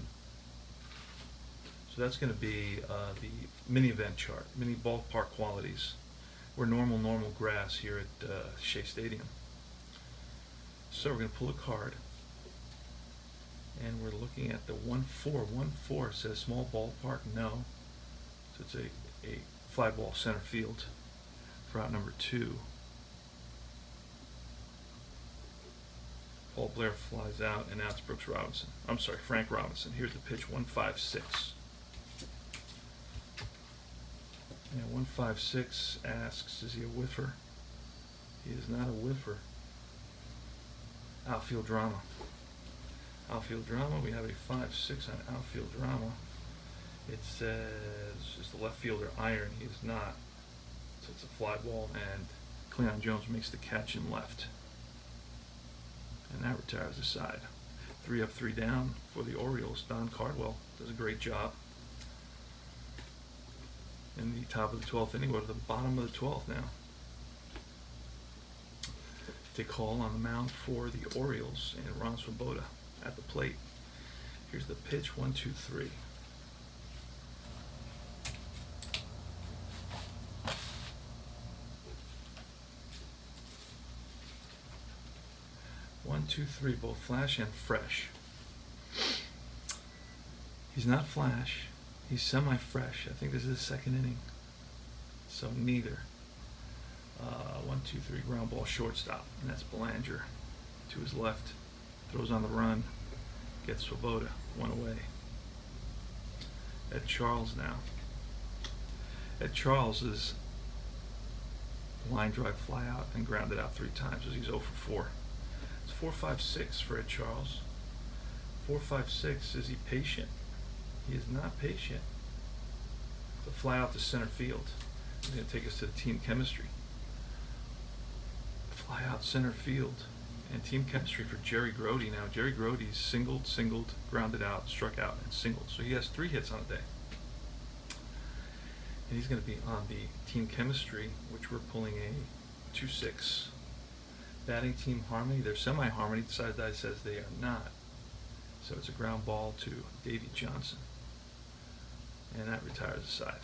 So that's going to be the mini event chart, mini ballpark qualities. We're normal grass here at Shea Stadium. So we're going to pull a card, and we're looking at the 1-4. 1-4 says small ballpark, no. So it's a fly ball center field for out number 2. Paul Blair flies out, and now it's Brooks Robinson. I'm sorry, Frank Robinson. Here's the pitch, 1-5-6. And 1-5-6 asks, is he a whiffer? He is not a whiffer. Outfield drama. Outfield drama, we have a 5-6 on outfield drama. It says, is the left fielder Iron? He is not. So it's a fly ball, and Cleon Jones makes the catch in left. And that retires the side. 3 up, 3 down for the Orioles. Don Cardwell does a great job. In the top of the 12th inning, go to the bottom of the 12th now. Dick Hall on the mound for the Orioles, and Ron Swoboda at the plate. Here's the pitch, 1-2-3. 2, 3, both flash and fresh. He's not flash. He's semi-fresh. I think this is his second inning. So neither. 1, 2, 3, ground ball, shortstop, and that's Belanger to his left. Throws on the run, gets Swoboda, 1 away. Ed Charles now. Ed Charles is line drive, fly out, and grounded out 3 times as he's 0 for 4. It's 4.56 for Ed Charles. 4.56. Is he patient? He is not patient. The fly out to center field. He's going to take us to the team chemistry. Fly out center field. And team chemistry for Jerry Grody now. Jerry Grody's singled, grounded out, struck out, and singled. So he has 3 hits on the day. And he's going to be on the team chemistry, which we're pulling a 2-6. Batting team harmony. They're semi-harmony. The side die says they are not. So it's a ground ball to Davey Johnson. And that retires the side.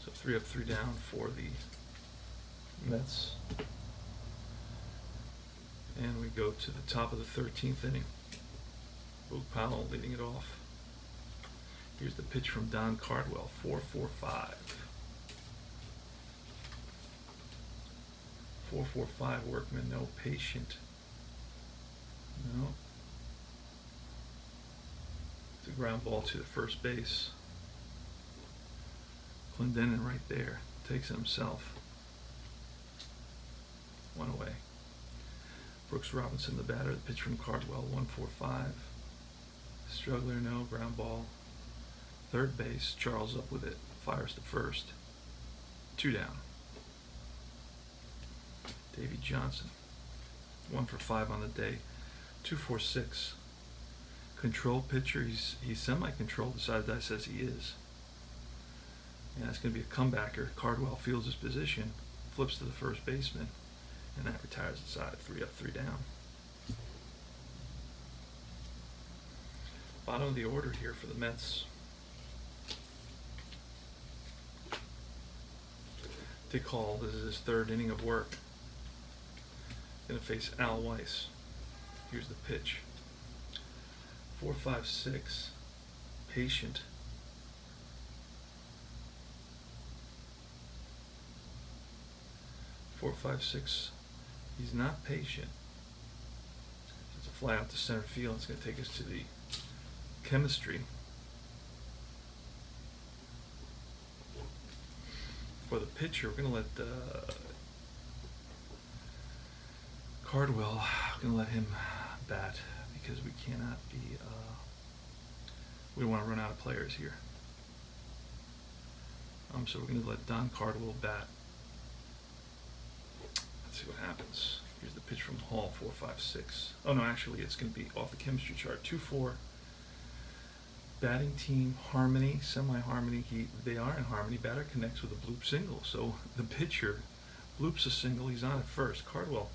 So 3 up, 3 down for the Mets. And we go to the top of the 13th inning. Boog Powell leading it off. Here's the pitch from Don Cardwell, 4.45. 4.45, Workman, no patient. No. It's a ground ball to the first base. Clendenin right there, takes it himself. 1 away. Brooks Robinson, the batter, the pitch from Cardwell, 1.45. Strugler, no, ground ball. Third base, Charles up with it, fires to first. 2 down. Davey Johnson, 1 for 5 on the day, 2.46. Control pitcher, he's semi-controlled, the side die says he is. And that's going to be a comebacker. Cardwell fields his position, flips to the first baseman, and that retires the side, 3 up, 3 down. Bottom of the order here for the Mets. Dick Hall, this is his 3rd inning of work. Going to face Al Weiss. Here's the pitch. 4.56. Patient. Four, 5, 6. He's not patient. It's a fly out to center field. It's going to take us to the chemistry. For the pitcher, we're going to let Cardwell, we're going to let him bat because we cannot be, we don't want to run out of players here. So we're going to let Don Cardwell bat. Let's see what happens. Here's the pitch from Hall, 4.56. Oh no, actually it's going to be off the chemistry chart. 2-4. Batting team harmony, semi-harmony. They are in harmony. Batter connects with a bloop single. So the pitcher bloops a single. He's on at first. Cardwell.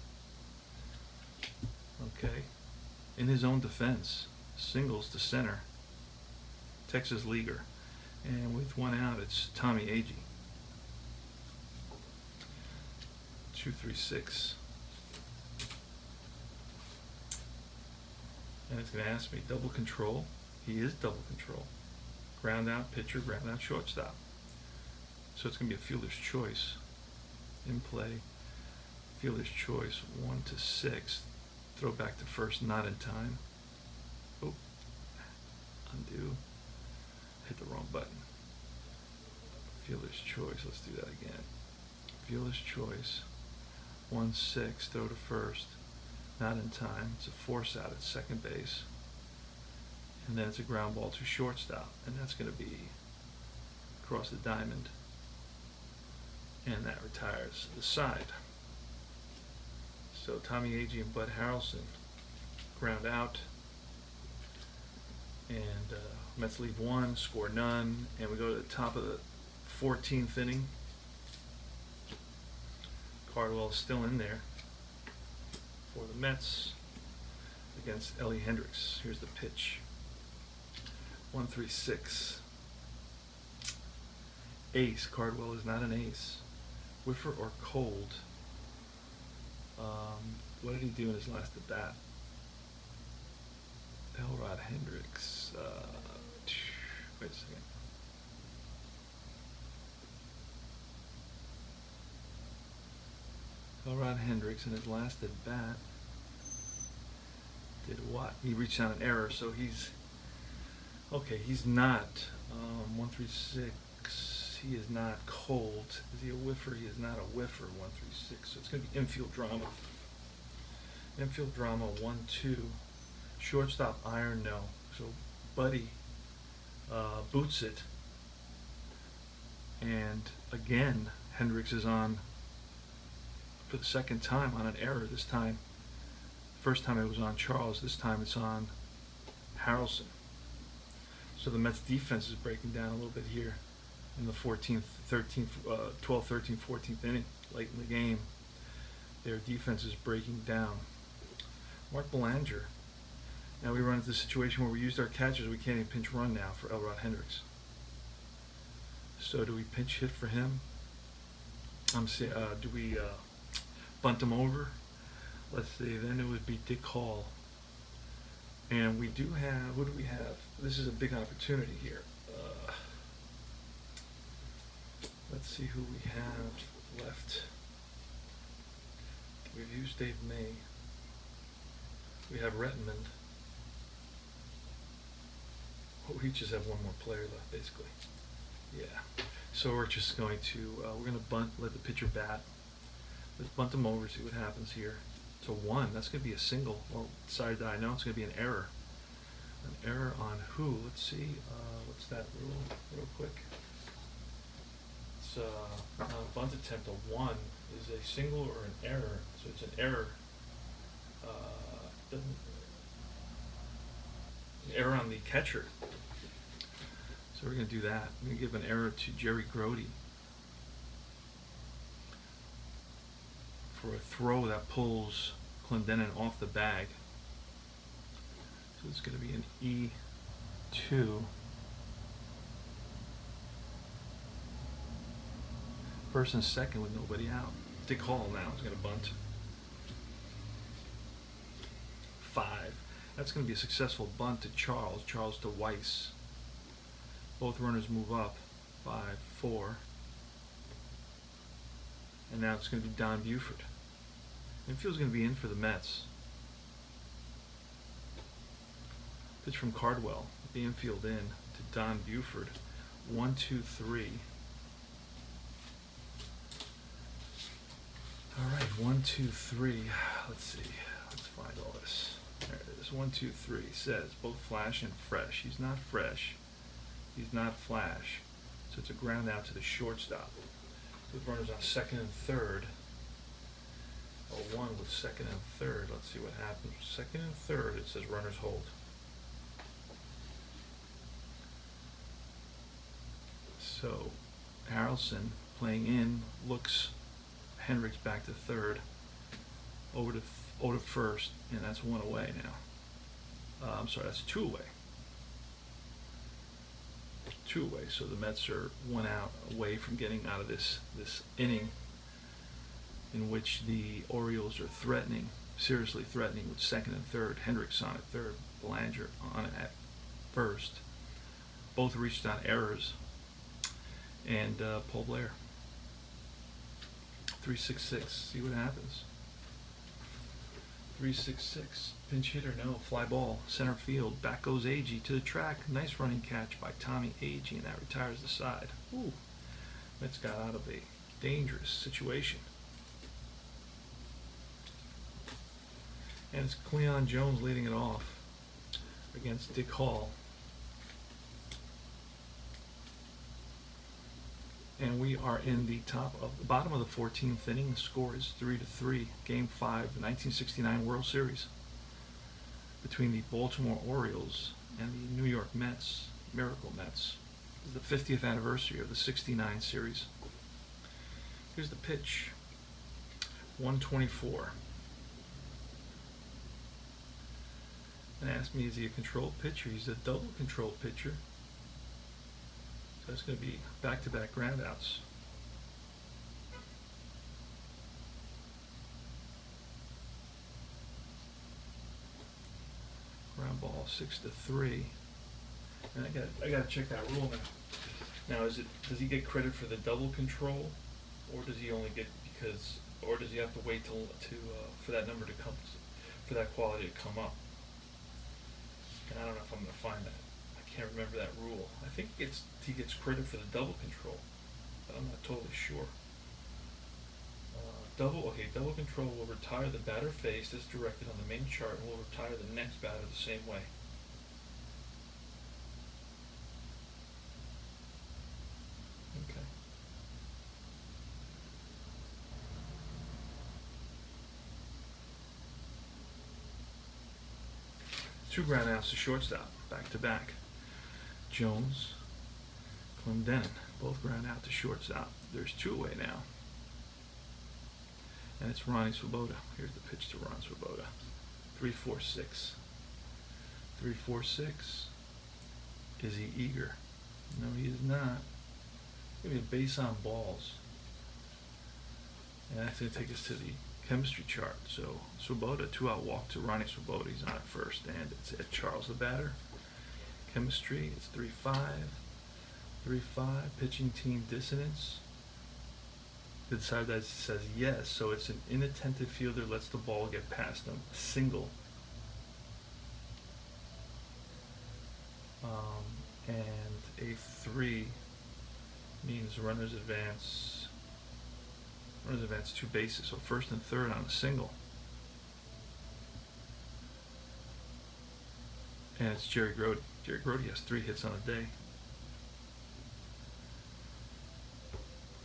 Okay. In his own defense, singles to center. Texas leaguer. And with 1 out, it's Tommy Agee. 2-3-6. And it's going to ask me double control. He is double control. Ground out pitcher, ground out shortstop. So it's going to be a fielder's choice. In play, fielder's choice, 1 to 6. Throw back to first, not in time. Oh, undo. Hit the wrong button. Fielder's choice, let's do that again. Fielder's choice, 1-6, throw to first, not in time. It's a force out at second base. And then it's a ground ball to shortstop, and that's going to be across the diamond. And that retires the side. So Tommy Agee and Bud Harrelson ground out. And Mets leave 1, score none, and we go to the top of the 14th inning. Cardwell is still in there for the Mets against Ellie Hendricks. Here's the pitch. 1-3-6. Ace. Cardwell is not an ace. whiffer or cold. What did he do in his last at bat? Elrod Hendricks. Wait a second. Elrod Hendricks in his last at bat did what? He reached out an error, so he's okay. He's not 136. He is not cold. Is he a whiffer? He is not a whiffer. 136. So it's going to be infield drama. Infield drama 1-2. Shortstop iron, no. So Buddy boots it. And again, Hendricks is on for the second time on an error. This time, first time it was on Charles. This time it's on Harrelson. So the Mets defense is breaking down a little bit here in the 14th, 13th, 12th, 13th, 14th inning, late in the game. Their defense is breaking down. Mark Belanger. Now we run into the situation where we used our catchers. We can't even pinch run now for Elrod Hendricks. So do we pinch hit for him? Do we bunt him over? Let's see. Then it would be Dick Hall. And we do have, what do we have? This is a big opportunity here. Let's see who we have left. We've used Dave May. We have Rettenmund. Oh, we just have one more player left, basically. Yeah. So we're just going to, we're going to bunt, let the pitcher bat. Let's bunt him over, see what happens here. It's a 1. That's going to be a single. Well, sorry that I know it's going to be an error. An error on who? Let's see. What's that rule? Real quick. It's on a bunt attempt. A 1 is a single or an error. So it's an error. An error on the catcher. So we're going to do that. I'm going to give an error to Jerry Grody for a throw that pulls Clendenin off the bag. So it's going to be an E2. First and second with nobody out. Dick Hall now is going to bunt. 5. That's going to be a successful bunt to Charles. Charles to Weiss. Both runners move up. 5, 4. And now it's going to be Don Buford. Infield's going to be in for the Mets. Pitch from Cardwell. The infield in to Don Buford. 1, 2, 3. All right, 1, 2, 3. Let's see. Let's find all this. There it is. 1, 2, 3. Says both flash and fresh. He's not fresh. He's not flash. So it's a ground out to the shortstop. With runners on second and third. A 1 with second and third. Let's see what happens. Second and third, it says runners hold. So Harrelson playing in looks Hendricks back to third, over to first, and that's 1 away now. I'm sorry, that's 2 away. 2 away. So the Mets are 1 out away from getting out of this inning, in which the Orioles are threatening, seriously threatening, with second and third. Hendricks on at third, Belanger on at first. Both reached on errors, and Paul Blair. 3-6-6. See what happens. 3-6-6. Pinch hitter, no. Fly ball. Center field. Back goes Agee to the track. Nice running catch by Tommy Agee, and that retires the side. Ooh. Mets got out of a dangerous situation. And it's Cleon Jones leading it off against Dick Hall. And we are in the bottom of the 14th inning. The score is 3-3. Game 5, 1969 World Series between the Baltimore Orioles and the New York Mets, Miracle Mets. This is the 50th anniversary of the '69 series. Here's the pitch. 124. And ask me, is he a controlled pitcher? He's a double controlled pitcher. So it's going to be back-to-back groundouts. Ground ball 6-3. And I gotta check that rule now. Now, does he get credit for the double control, or does he only get or does he have to wait for that number to come, for that quality to come up? And I don't know if I'm gonna find that. I can't remember that rule. I think he gets credit for the double control, but I'm not totally sure. Double control will retire the batter faced as directed on the main chart and will retire the next batter the same way. Okay. Two ground outs to shortstop, back to back. Jones, Clendenin, both ground out to shortstop. There's two away now. And it's Ronnie Swoboda. Here's the pitch to Ron Swoboda. 3-4-6. 3-4-6. Is he eager? No, he is not. Give me a base on balls. And that's going to take us to the chemistry chart. So Swoboda, 2-out walk to Ronnie Swoboda. He's on at first, and it's Ed Charles the batter. Chemistry, it's 3-5. 3-5. Pitching team dissonance. The side that says yes, so it's an inattentive fielder lets the ball get past him. A single. And a 3 means runners advance 2 bases, so first and third on a single. And it's Jerry Grody. Jerry Grody has 3 hits on the day.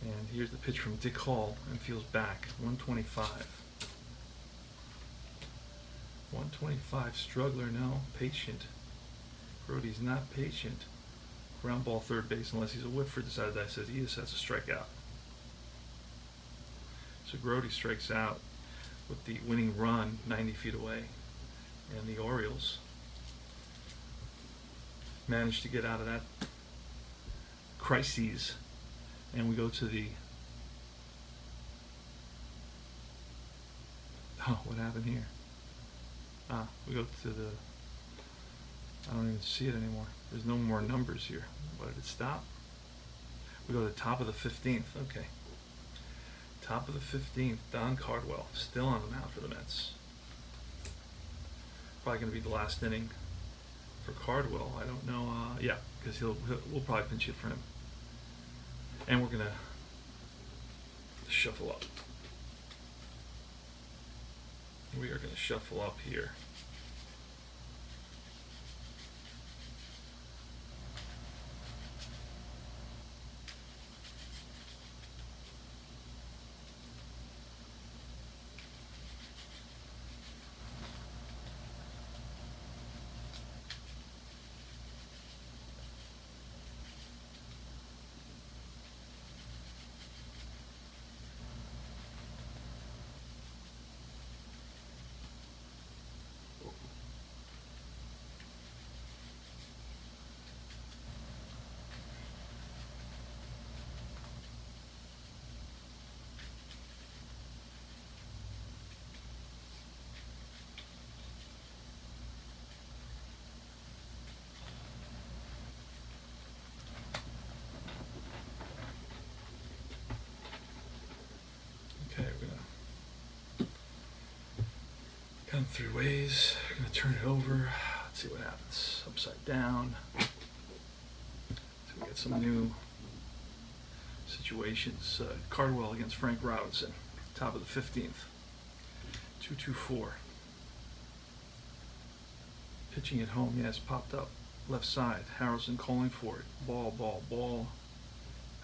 And here's the pitch from Dick Hall, and feels back. 125. 125. Struggler, no. Patient. Grody's not patient. Ground ball third base unless he's a Whitford. The side that says he is. That's a strikeout. So Grody strikes out with the winning run 90 feet away. And the Orioles managed to get out of that crises. And we go to what happened here? We go to I don't even see it anymore. There's no more numbers here. What, did it stop? We go to the top of the 15th. Okay. Top of the 15th. Don Cardwell, still on the mound for the Mets. Probably going to be the last inning for Cardwell. I don't know. Yeah, because we'll probably pinch hit for him. And we're going to shuffle up. We are going to shuffle up here. Okay, we're going to come 3 ways. We're going to turn it over. Let's see what happens. Upside down. So we get some new situations. Cardwell against Frank Robinson. Top of the 15th. 2-2-4. Pitching at home, yes, popped up. Left side. Harrelson calling for it. Ball, ball, ball.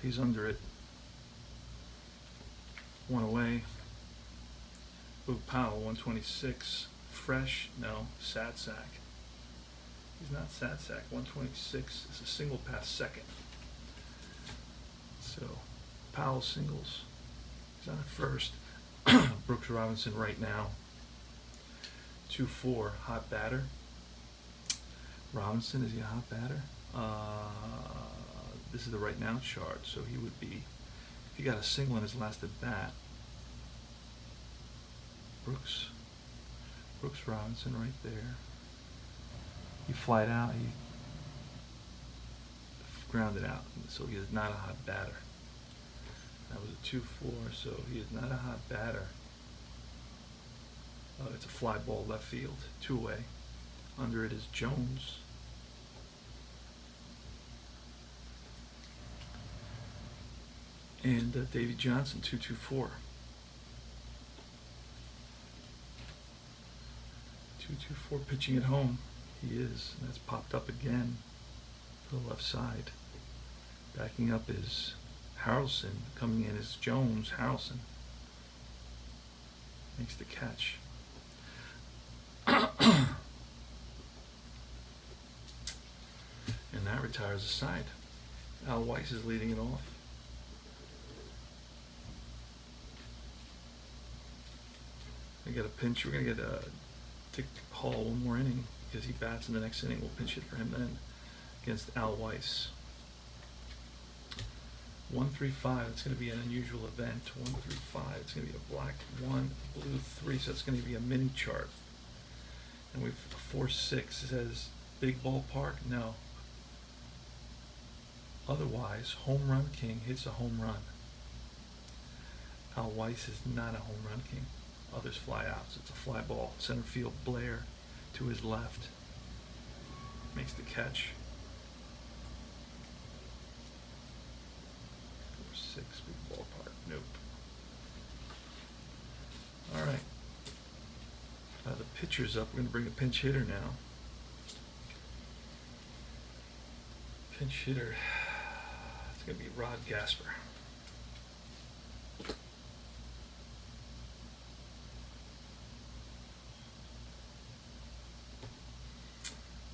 He's under it. 1 away. Boog Powell, 126. Fresh, no. Sad sack. He's not sad sack. 126 is a single past second. So Powell singles. He's on at first. Brooks Robinson right now. 2-4. Hot batter. Robinson, is he a hot batter? This is the right now chart, so he would be, if he got a single in his last at bat. Brooks Robinson right there. He flied out. He grounded out, so he is not a hot batter. That was a 2-4, so he is not a hot batter. It's a fly ball left field, 2 away. Under it is Jones. And Davey Johnson, 2-2-4. 2-2-4 pitching at home. He is. And that's popped up again to the left side. Backing up is Harrelson. Coming in is Jones. Harrelson makes the catch. And that retires the side. Al Weiss is leading it off. We get a pinch. We're going to get Dick Hall one more inning because he bats in the next inning. We'll pinch hit for him then against Al Weiss. 1-3-5. It's going to be an unusual event. 1-3-5. It's going to be a black 1, blue 3. So it's going to be a mini chart. And we've 4-6. It says big ballpark. No. Otherwise, home run king hits a home run. Al Weiss is not a home run king. Others fly out. So it's a fly ball. Center field, Blair to his left. Makes the catch. 4-6, big ballpark. Nope. All right. The pitcher's up. We're going to bring a pinch hitter now. Pinch hitter. It's going to be Rod Gasper.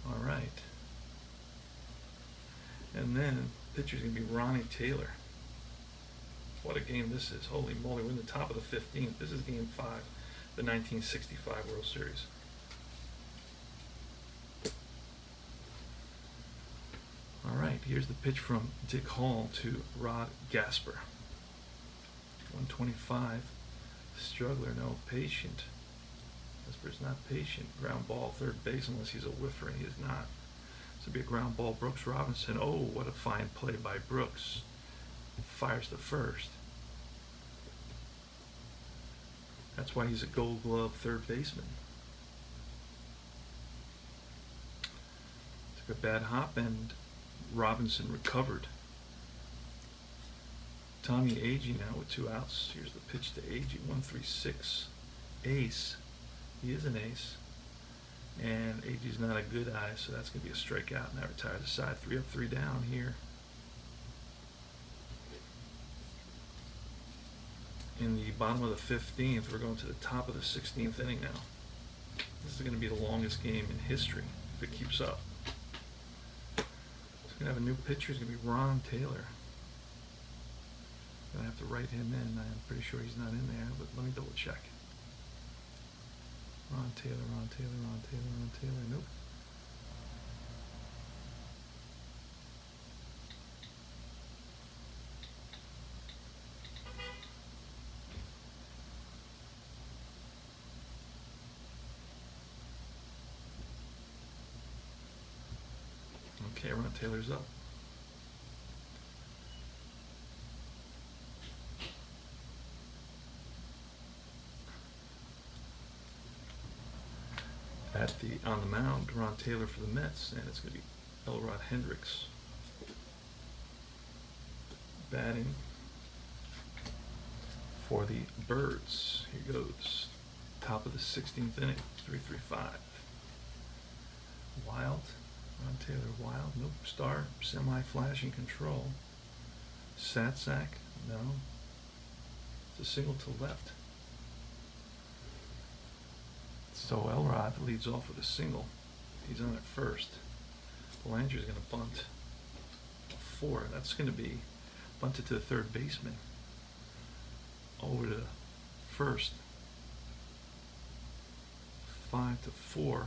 All right. And then pitcher's going to be Ronnie Taylor. What a game this is. Holy moly, we're in the top of the 15th. This is game 5, the 1965 World Series. All right, here's the pitch from Dick Hall to Rod Gasper. 125. Struggler, no, patient. Gasper's not patient. Ground ball, third base, unless he's a whiffer, and he is not. This will be a ground ball. Brooks Robinson. Oh, what a fine play by Brooks. Fires to first. That's why he's a Gold Glove third baseman. Took a bad hop, and Robinson recovered. Tommy Agee now with 2 outs. Here's the pitch to Agee. 1-3-6. Ace. He is an ace. And Agee's not a good eye, so that's going to be a strikeout, and that retires the side. 3 up, 3 down here. In the bottom of the 15th, we're going to the top of the 16th inning now. This is going to be the longest game in history if it keeps up. It's going to have a new pitcher. It's going to be Ron Taylor. I'm going to have to write him in. I'm pretty sure he's not in there, but let me double check. Ron Taylor, Ron Taylor, Ron Taylor, Ron Taylor. Nope. Okay, Ron Taylor's up. On the mound, Ron Taylor for the Mets, and it's going to be Elrod Hendricks batting for the Birds. Here goes. Top of the 16th inning, 3-3-5. Wild, Ron Taylor wild, nope. Star, semi-flashing control. Satsack, no. It's a single to left. So Elrod leads off with a single. He's on at first. Belanger's going to bunt 4. That's going to be bunted to the third baseman. Over to first. 5-4.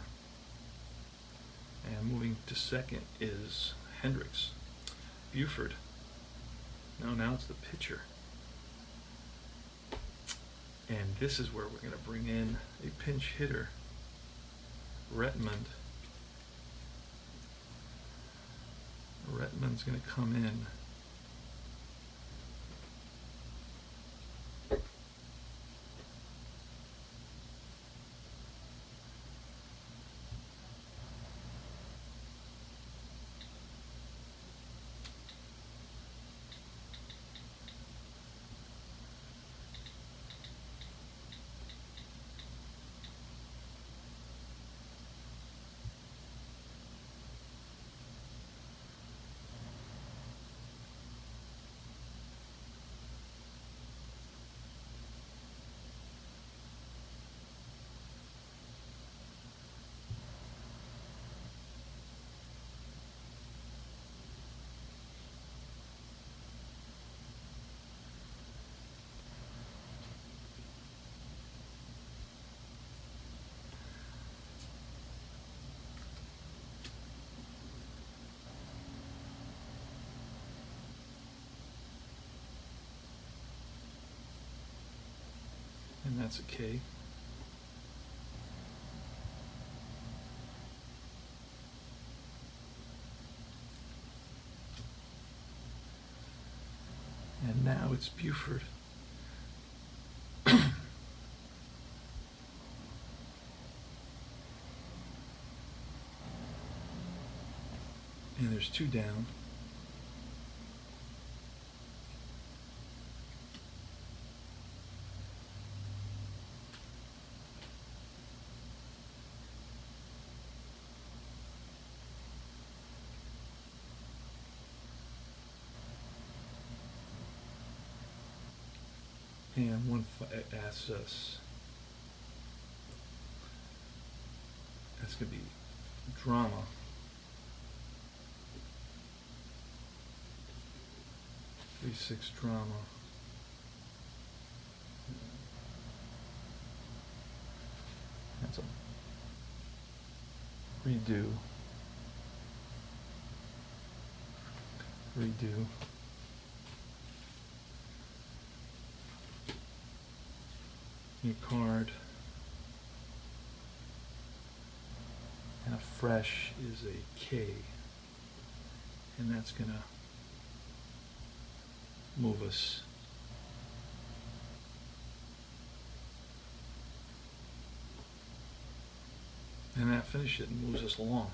And moving to second is Hendricks. Buford. No, now it's the pitcher. And this is where we're going to bring in a pinch hitter, Redmond. Chapman's going to come in. And that's a K. And now it's Buford. And there's two down. And one asks us, that's going to be drama. Three, six drama. That's a redo. Redo. New card. And a fresh is a K. And that's going to move us and that finishes it and moves us along.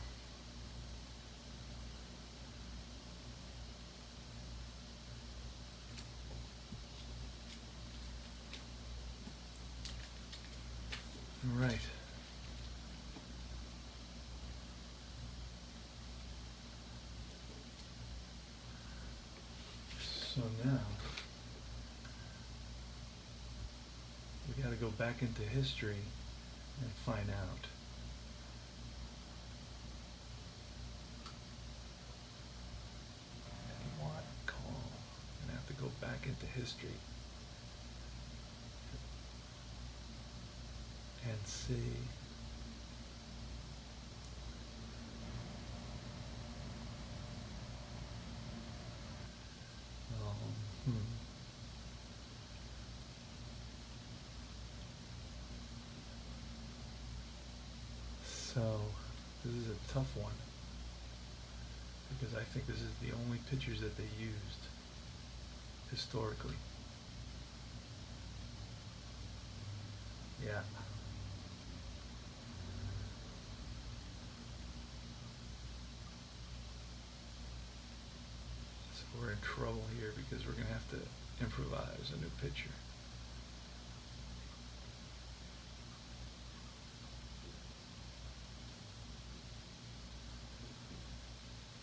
All right. So now we got to go back into history and find out what call. I'm gonna have to go back into history and see um, So this is a tough one because I think this is the only pictures that they used historically. Yeah. So we're in trouble here because we're going to have to improvise a new picture.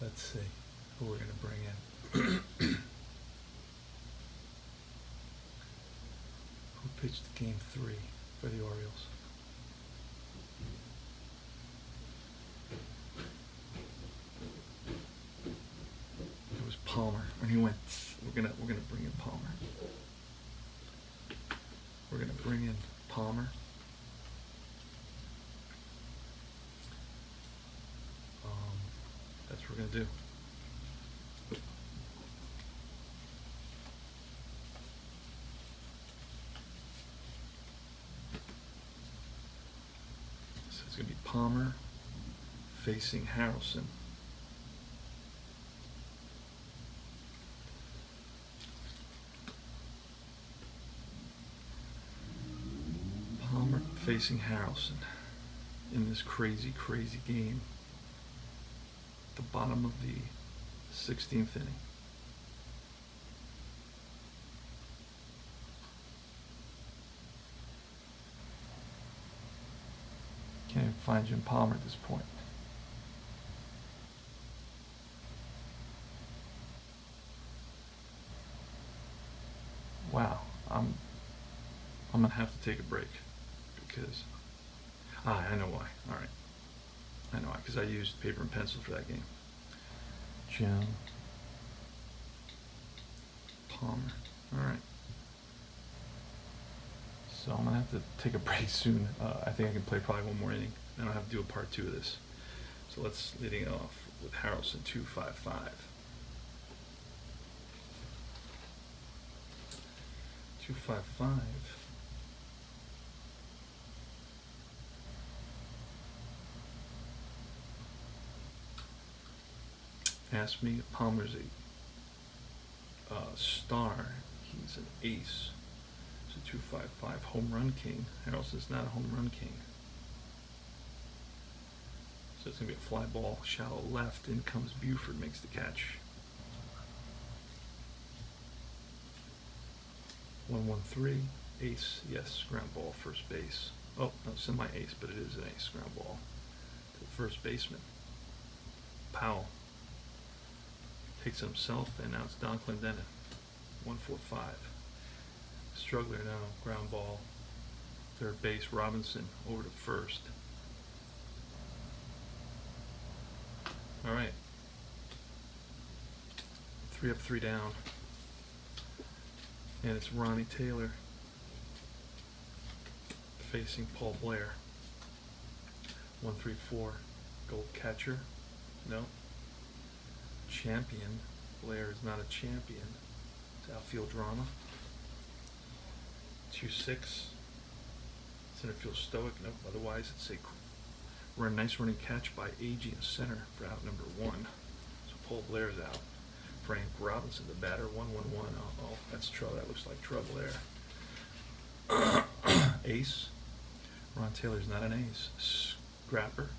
Let's see who we're going to bring in. Who pitched game 3 for the Orioles? It was Palmer, and he went. We're gonna bring in Palmer. We're gonna bring in Palmer. That's what we're gonna do. So it's gonna be Palmer facing Harrelson. facing Harrelson in this crazy, crazy game. At the bottom of the 16th inning. Can't even find Jim Palmer at this point. Wow, I'm gonna have to take a break because I know why. All right, I know why, because I used paper and pencil for that game. Jim Palmer. All right. So I'm gonna have to take a break soon. I think I can play probably one more inning, and I'll have to do a part 2 of this. So let's leading it off with Harrelson 2.55. 2.55. Ask me if Palmer's a star. He's an ace. It's a 2.55 home run king. Harrelson's not a home run king. So it's going to be a fly ball, shallow left. In comes Buford, makes the catch. 1-1-3, ace, yes, ground ball, first base. Oh, no, semi-ace, but it is an ace, ground ball to the first baseman. Powell takes it himself, and now it's Don Clendenin. 1-4-5. Struggler now, ground ball, third base, Robinson over to first. All right. 3 up, 3 down. And it's Ronnie Taylor facing Paul Blair. 1-3-4. Gold catcher. No. Champion. Blair is not a champion. It's outfield drama. 2-6. Center field stoic. No. Otherwise, it's a nice running catch by Agee in center for out number 1. So Paul Blair's out. Frank Robinson, the batter, 1-1-1. Oh, that's trouble. That looks like trouble there. Ace. Ron Taylor's not an ace. Scrapper.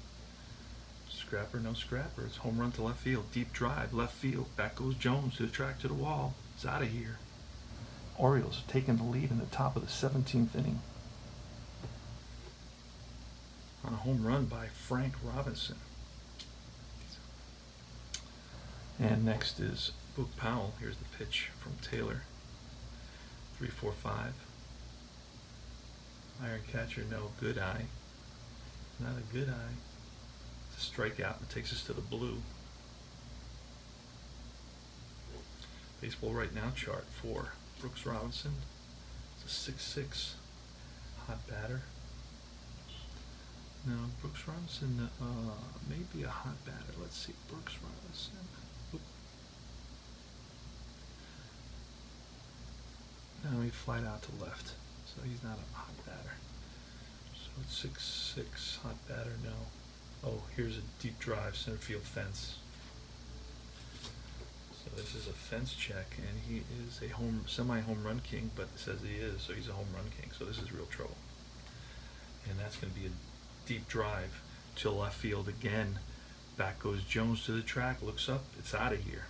Scrapper, no scrapper. It's home run to left field. Deep drive, left field. Back goes Jones to the track, to the wall. It's out of here. Orioles taking the lead in the top of the 17th inning. On a home run by Frank Robinson. And next is Boog Powell. Here's the pitch from Taylor. 3-4-5. Iron catcher, no. Good eye. Not a good eye. It's a strikeout and takes us to the blue. Baseball Right Now chart for Brooks Robinson. It's a 6'6" hot batter. No, Brooks Robinson may be a hot batter. Let's see, Brooks Robinson. Oop. No, he flied out to left, so he's not a hot batter. So it's 6'6", hot batter, no. Oh, here's a deep drive, center field fence. So this is a fence check, and he is a semi-home run king, but it says he is, so he's a home run king. So this is real trouble. And that's going to be a deep drive to left field again. Back goes Jones to the track, looks up, it's out of here.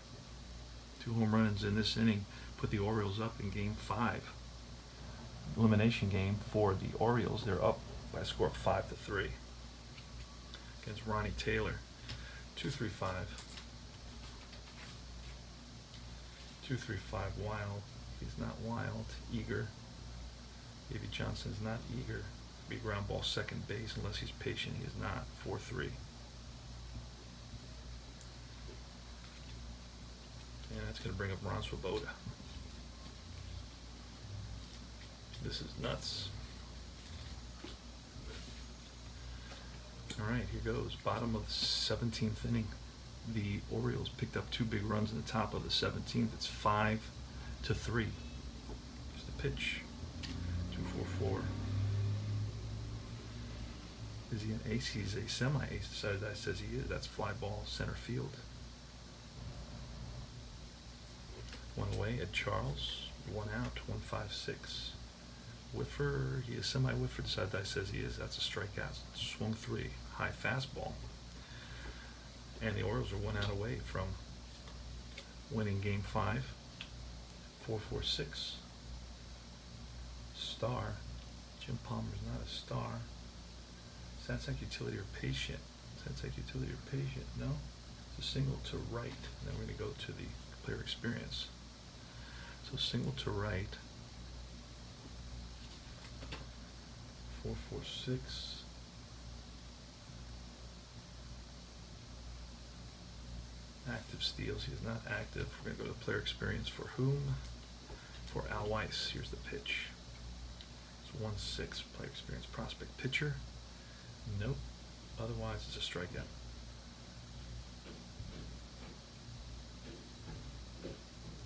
2 home runs in this inning put the Orioles up in game 5. Elimination game for the Orioles. They're up by a score of 5-3 against Ronnie Taylor. 2-3-5. 2-3-5 Wild. He's not wild. Eager. Davey Johnson's not eager. Be ground ball second base unless he's patient. He is not. 4-3. And that's going to bring up Ron Swoboda. This is nuts. All right, here goes. Bottom of the 17th inning. The Orioles picked up 2 big runs in the top of the 17th. It's 5-3. Here's the pitch. 2-4-4. Is he an ace? He's a semi-ace. Decided that says he is. That's fly ball center field. 1 away. Ed Charles. 1 out. 1-5-6. Whiffer, he is semi-whiffer. The side dice says he is. That's a strikeout. Swung 3. High fastball. And the Orioles are 1 out away from winning Game 5. 4-4-6. Star. Jim Palmer's not a star. Satsec Utility or Patient. Satsec Utility or Patient. No? It's a single to right. And then we're going to go to the Player Experience. So single to right. 4-4-6. Active steals. He is not active. We're going to go to Player Experience for whom? For Al Weiss. Here's the pitch. It's 1-6. Player Experience prospect pitcher. Nope. Otherwise, it's a strikeout.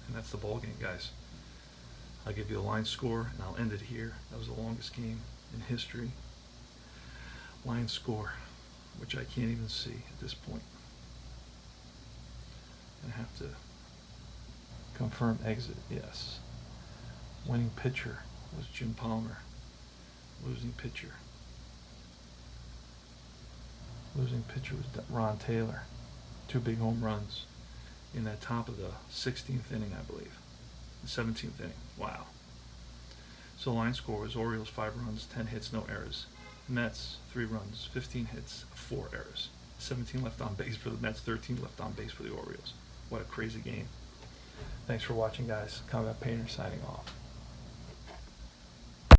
And that's the ball game, guys. I'll give you a line score, and I'll end it here. That was the longest game in history. Line score, which I can't even see at this point. I have to confirm exit. Yes. Winning pitcher was Jim Palmer. Losing pitcher. Losing pitcher was Ron Taylor. 2 big home runs in that top of the 16th inning, I believe. The 17th inning. Wow. So line score was Orioles 5 runs, 10 hits, no errors. Mets 3 runs, 15 hits, 4 errors. 17 left on base for the Mets, 13 left on base for the Orioles. What a crazy game. Thanks for watching, guys. Combat Painter signing off.